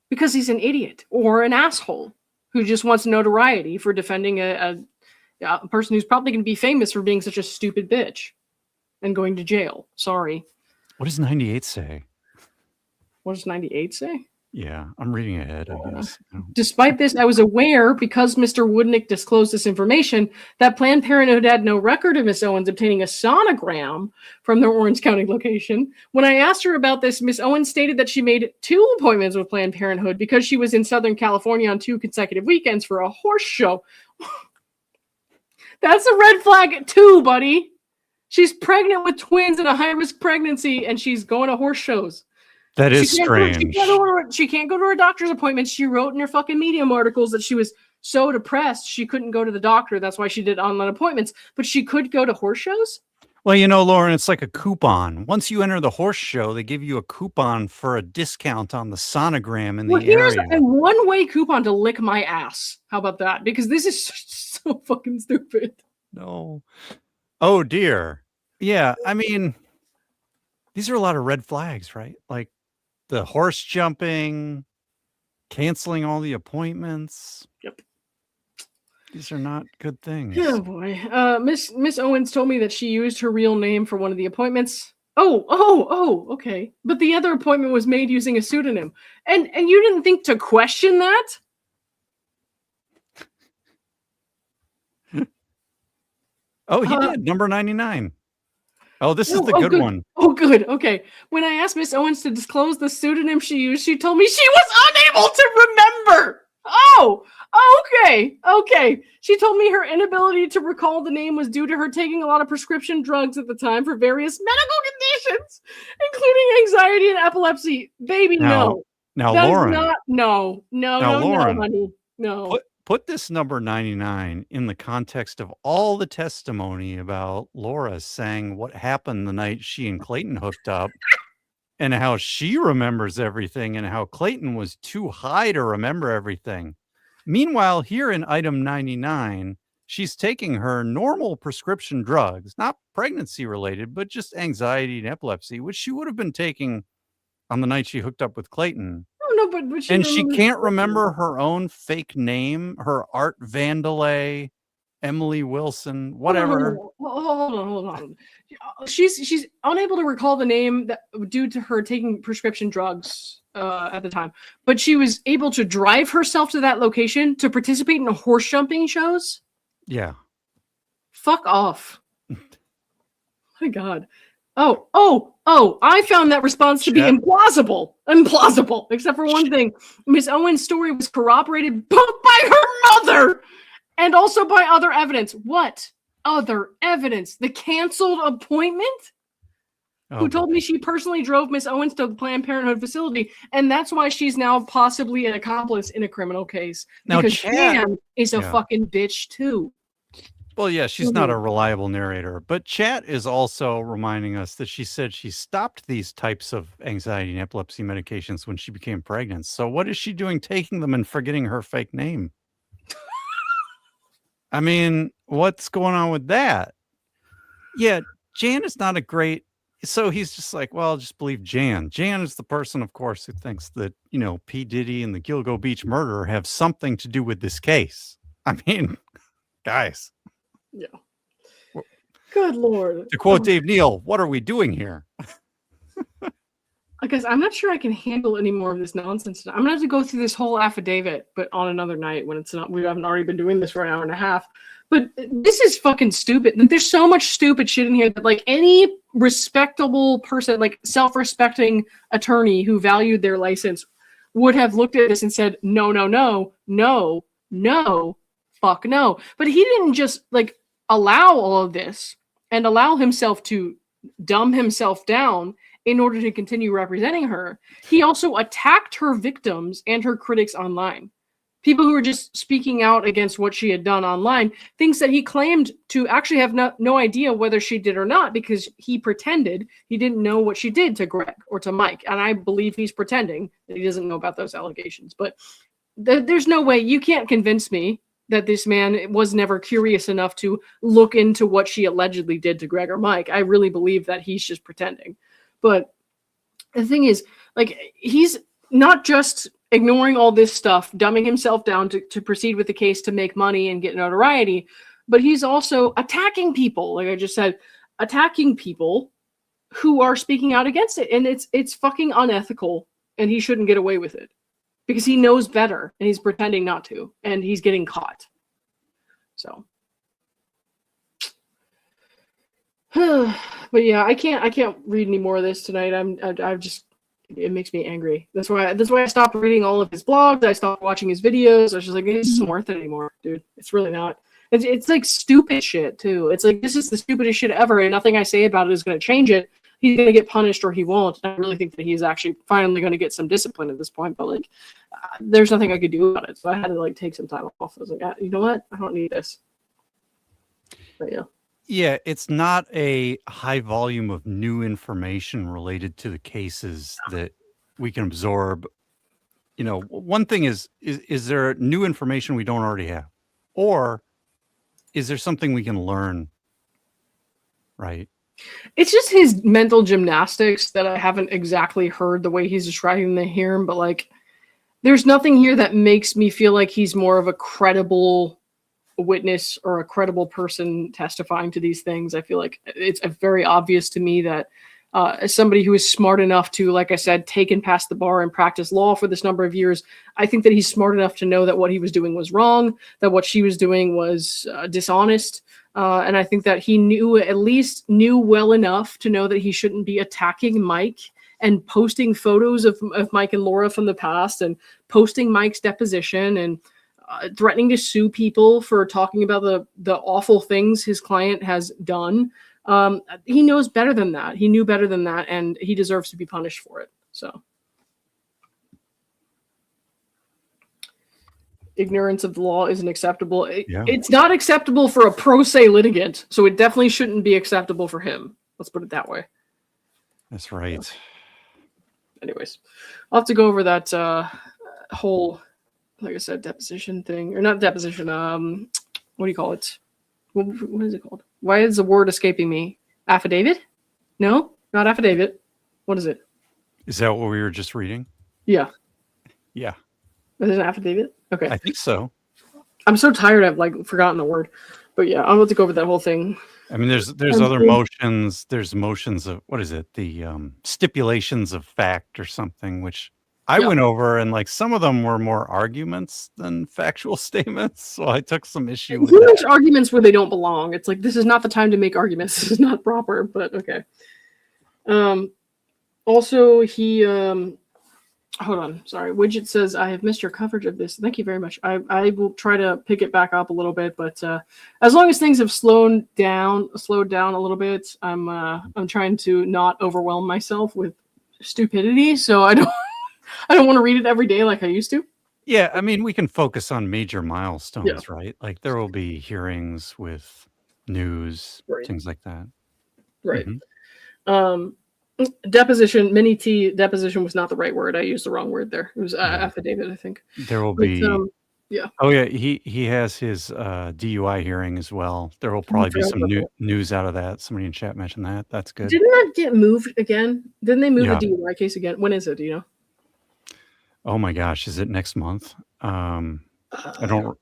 Because he's an idiot or an asshole who just wants notoriety for defending a person who's probably going to be famous for being such a stupid bitch and going to jail. Sorry. What does 98 say? What does 98 say? Yeah, I'm reading ahead, I guess. Despite this, I was aware, because Mr. Woodnick disclosed this information, that Planned Parenthood had no record of Miss Owens obtaining a sonogram from their Orange County location. When I asked her about this, Miss Owens stated that she made 2 appointments with Planned Parenthood because she was in Southern California on 2 consecutive weekends for a horse show. That's a red flag too, buddy. She's pregnant with twins in a high-risk pregnancy, and she's going to horse shows. That is strange. She can't go to her doctor's appointments. She wrote in her fucking Medium articles that she was so depressed she couldn't go to the doctor. That's why she did online appointments. But she could go to horse shows? Well, you know, Lauren, it's like a coupon. Once you enter the horse show, they give you a coupon for a discount on the sonogram in the area. Here's a one-way coupon to lick my ass. How about that? Because this is so fucking stupid. No. Oh, dear. Yeah, I mean, these are a lot of red flags, right? Like, the horse jumping, canceling all the appointments. Yep. These are not good things. Oh boy. Miss Owens told me that she used her real name for one of the appointments. Oh, okay. But the other appointment was made using a pseudonym. And you didn't think to question that? Oh, he did. Number 99. Oh, this is the good good one. Oh, good. Okay. When I asked Miss Owens to disclose the pseudonym she used, she told me she was unable to remember. Oh, okay. She told me her inability to recall the name was due to her taking a lot of prescription drugs at the time for various medical conditions, including anxiety and epilepsy. Baby, no. Now, That is Lauren. no, Lauren, honey. No. Put this number 99 in the context of all the testimony about Laura saying what happened the night she and Clayton hooked up and how she remembers everything and how Clayton was too high to remember everything. Meanwhile, here in item 99, she's taking her normal prescription drugs, not pregnancy related, but just anxiety and epilepsy, which she would have been taking on the night she hooked up with Clayton. No, but And she can't remember her oown fake name, her Art Vandelay, Emily Wilson, whatever. Hold on. She's unable to recall the name due to her taking prescription drugs at the time, but she was able to drive herself to that location to participate in horse jumping shows. Yeah. Fuck off. My God. Oh, I found that response to be implausible, except for one thing. Miss Owens' story was corroborated both by her mother and also by other evidence. What other evidence? The canceled appointment? Who told me she personally drove Miss Owens to the Planned Parenthood facility, and that's why she's now possibly an accomplice in a criminal case. Now, because Jan is a fucking bitch too. Well, yeah, she's not a reliable narrator, but Chat is also reminding us that she said she stopped these types of anxiety and epilepsy medications when she became pregnant. So what is she doing taking them and forgetting her fake name? I mean, what's going on with that? Yeah, Jan is not a great... So he's just like, well, just believe Jan. Jan is the person, of course, who thinks that, P. Diddy and the Gilgo Beach murder have something to do with this case. I mean, guys... Yeah. Good Lord. To quote Dave Neal, what are we doing here? I guess I'm not sure I can handle any more of this nonsense. I'm gonna have to go through this whole affidavit, but on another night when it's not. We haven't already been doing this for an hour and a half. But this is fucking stupid. There's so much stupid shit in here that like any respectable person, like self-respecting attorney who valued their license, would have looked at this and said, no, fuck no. But he didn't just like allow all of this and allow himself to dumb himself down in order to continue representing her. He also attacked her victims and her critics online. People who were just speaking out against what she had done online, things that he claimed to actually have no idea whether she did or not, because he pretended he didn't know what she did to Gregg or to Mike. And I believe he's pretending that he doesn't know about those allegations. But there's no way, you can't convince me that this man was never curious enough to look into what she allegedly did to Gregg or Mike. I really believe that he's just pretending. But the thing is, like, he's not just ignoring all this stuff, dumbing himself down to proceed with the case to make money and get notoriety, but he's also attacking people, like I just said, attacking people who are speaking out against it. And it's fucking unethical, and he shouldn't get away with it. Because he knows better and he's pretending not to, and he's getting caught. So, but yeah, I can't read any more of this tonight. I've just, it makes me angry. That's why I stopped reading all of his blogs. I stopped watching his videos. I was just like, this isn't worth it anymore, dude. It's really not. It's like stupid shit too. It's like, this is the stupidest shit ever, and nothing I say about it is going to change it. He's going to get punished or he won't. I really think that he's actually finally going to get some discipline at this point, but like, there's nothing I could do about it. So I had to like take some time off. I was like, you know what? I don't need this. But yeah. Yeah, it's not a high volume of new information related to the cases that we can absorb. One thing is there new information we don't already have? Or is there something we can learn? Right. It's just his mental gymnastics that I haven't exactly heard the way he's describing them here, but like, there's nothing here that makes me feel like he's more of a credible witness or a credible person testifying to these things. I feel like it's very obvious to me that as somebody who is smart enough to, like I said, take and pass the bar and practice law for this number of years, I think that he's smart enough to know that what he was doing was wrong, that what she was doing was dishonest. And I think that he at least knew well enough to know that he shouldn't be attacking Mike and posting photos of Mike and Laura from the past and posting Mike's deposition and threatening to sue people for talking about the awful things his client has done. He knows better than that. He knew better than that, and he deserves to be punished for it. So, ignorance of the law isn't acceptable. It's not acceptable for a pro se litigant, so it definitely shouldn't be acceptable for him. Let's put it that way. That's right. So, anyways, I'll have to go over that whole, like I said, deposition thing, or not deposition. What do you call it? What is it called? Why is the word escaping me? Affidavit? No, not affidavit. What is it? Is that what we were just reading? Yeah. Yeah. Is it an affidavit? Okay. I think so. I'm so tired I've like forgotten the word. But yeah, I'll have to go over that whole thing. I mean, there's other motions. There's motions of, what is it? The stipulations of fact or something, which I went over, and like some of them were more arguments than factual statements. So I took some issue with Who makes arguments where they don't belong? It's like, this is not the time to make arguments. This is not proper, but okay. Also, he, hold on, sorry. Widget says, I have missed your coverage of this. Thank you very much. I will try to pick it back up a little bit, but as long as things have slowed down a little bit, I'm trying to not overwhelm myself with stupidity. So I don't want to read it every day like I used to. Yeah, I mean, we can focus on major milestones, right? Like there will be hearings with news, things like that. Right. Mm-hmm. Deposition, mini T deposition was not the right word. I used the wrong word there. It was affidavit, I think. There will be. Yeah. Oh yeah, he has his DUI hearing as well. There will probably be some news out of that. Somebody in chat mentioned that. That's good. Didn't that get moved again? Didn't they move the DUI case again? When is it? Do you know? Oh my gosh, is it next month? I don't.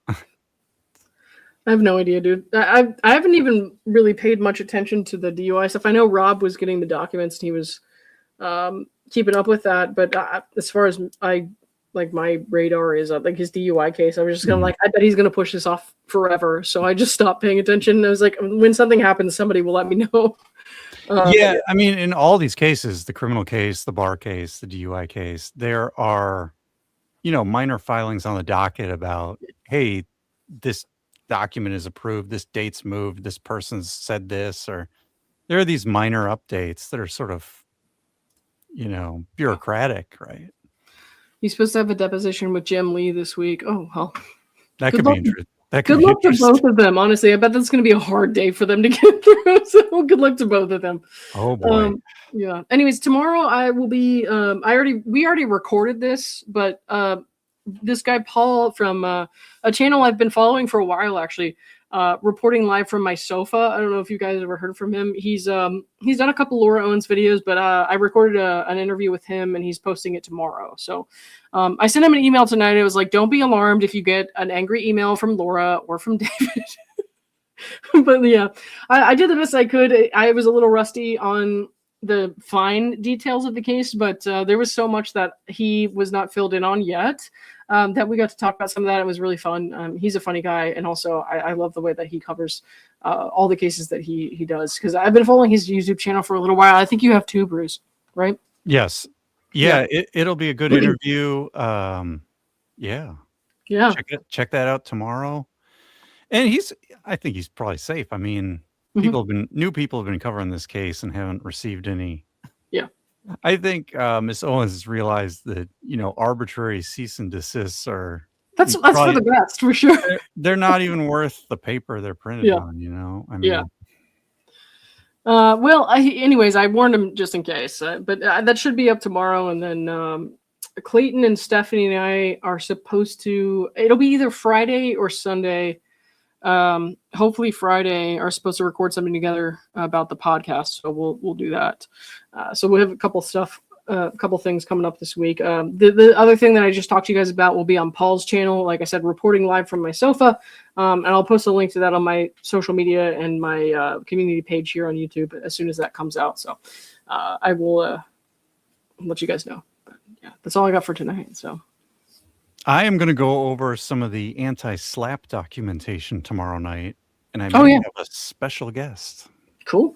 I have no idea, dude. I haven't even really paid much attention to the DUI stuff. I know Rob was getting the documents and he was keeping up with that. But as far as my radar is like his DUI case, I was just gonna I bet he's gonna push this off forever. So I just stopped paying attention. I was like, when something happens, somebody will let me know. Yeah, I mean, in all these cases, the criminal case, the bar case, the DUI case, there are, minor filings on the docket about, hey, this document is approved, this date's moved, this person's said this, or there are these minor updates that are sort of, bureaucratic, right? He's supposed to have a deposition with Jim Lee this week. Oh, well. That could be interesting. Good luck to both of them. Honestly, I bet that's going to be a hard day for them to get through. So good luck to both of them. Oh boy. Yeah. Anyways, tomorrow I will be. We already recorded this, but this guy Paul from a channel I've been following for a while, actually, reporting live from my sofa. I don't know if you guys ever heard from him. He's done a couple Laura Owens videos, but I recorded an interview with him, and he's posting it tomorrow. So. I sent him an email tonight. It was like, don't be alarmed if you get an angry email from Laura or from David. But yeah, I did the best I could. I was a little rusty on the fine details of the case, but there was so much that he was not filled in on yet that we got to talk about some of that. It was really fun. He's a funny guy. And also I love the way that he covers all the cases that he does, because I've been following his YouTube channel for a little while. I think you have too, Bruce, right? Yes. Yeah, it'll be a good interview. Yeah. Check that out tomorrow. And I think he's probably safe. I mean, new people have been covering this case and haven't received any. Yeah. I think Miss Owens has realized that, arbitrary cease and desists are. That's for the best, for sure. They're not even worth the paper they're printed on, I mean. Yeah. Well, anyways, I warned him just in case, but that should be up tomorrow. And then Clayton and Stephanie and I are supposed to, it'll be either Friday or Sunday. Hopefully Friday are supposed to record something together about the podcast. So we'll do that. So we have a couple stuff a couple things coming up this week. The other thing that I just talked to you guys about will be on Paul's channel. Like I said, reporting live from my sofa. And I'll post a link to that on my social media and my community page here on YouTube as soon as that comes out. So I will let you guys know. But yeah, that's all I got for tonight. So I am going to go over some of the anti-slap documentation tomorrow night, and I may have a special guest. Cool.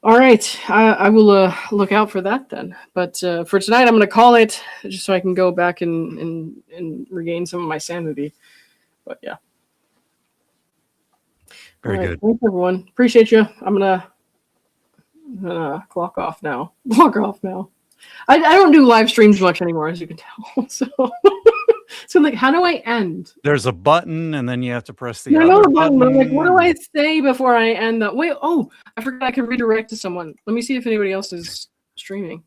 All right, I will look out for that then. But for tonight, I'm going to call it just so I can go back and regain some of my sanity. But yeah. Very good. Thanks, everyone. Appreciate you. I'm gonna clock off now. Log off now. I don't do live streams much anymore, as you can tell. So, so I'm like, how do I end? There's a button, and then you have to press the I other know the button. button. I'm like, what do I say before I end the? Wait, oh, I forgot I can redirect to someone. Let me see if anybody else is streaming.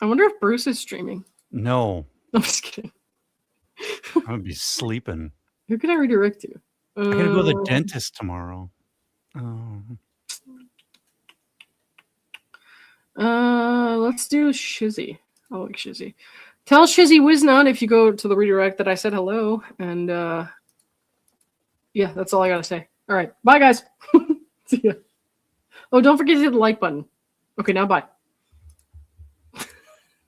I wonder if Bruce is streaming. No. I'm just kidding. I'm gonna be sleeping. Who can I redirect to? I'm gonna go to the dentist tomorrow. Let's do Shizzy. I like Shizzy. Tell Shizzy Wiznut if you go to the redirect that I said hello. And yeah, that's all I gotta say. All right. Bye guys. See ya. Oh, don't forget to hit the like button. Okay, now bye.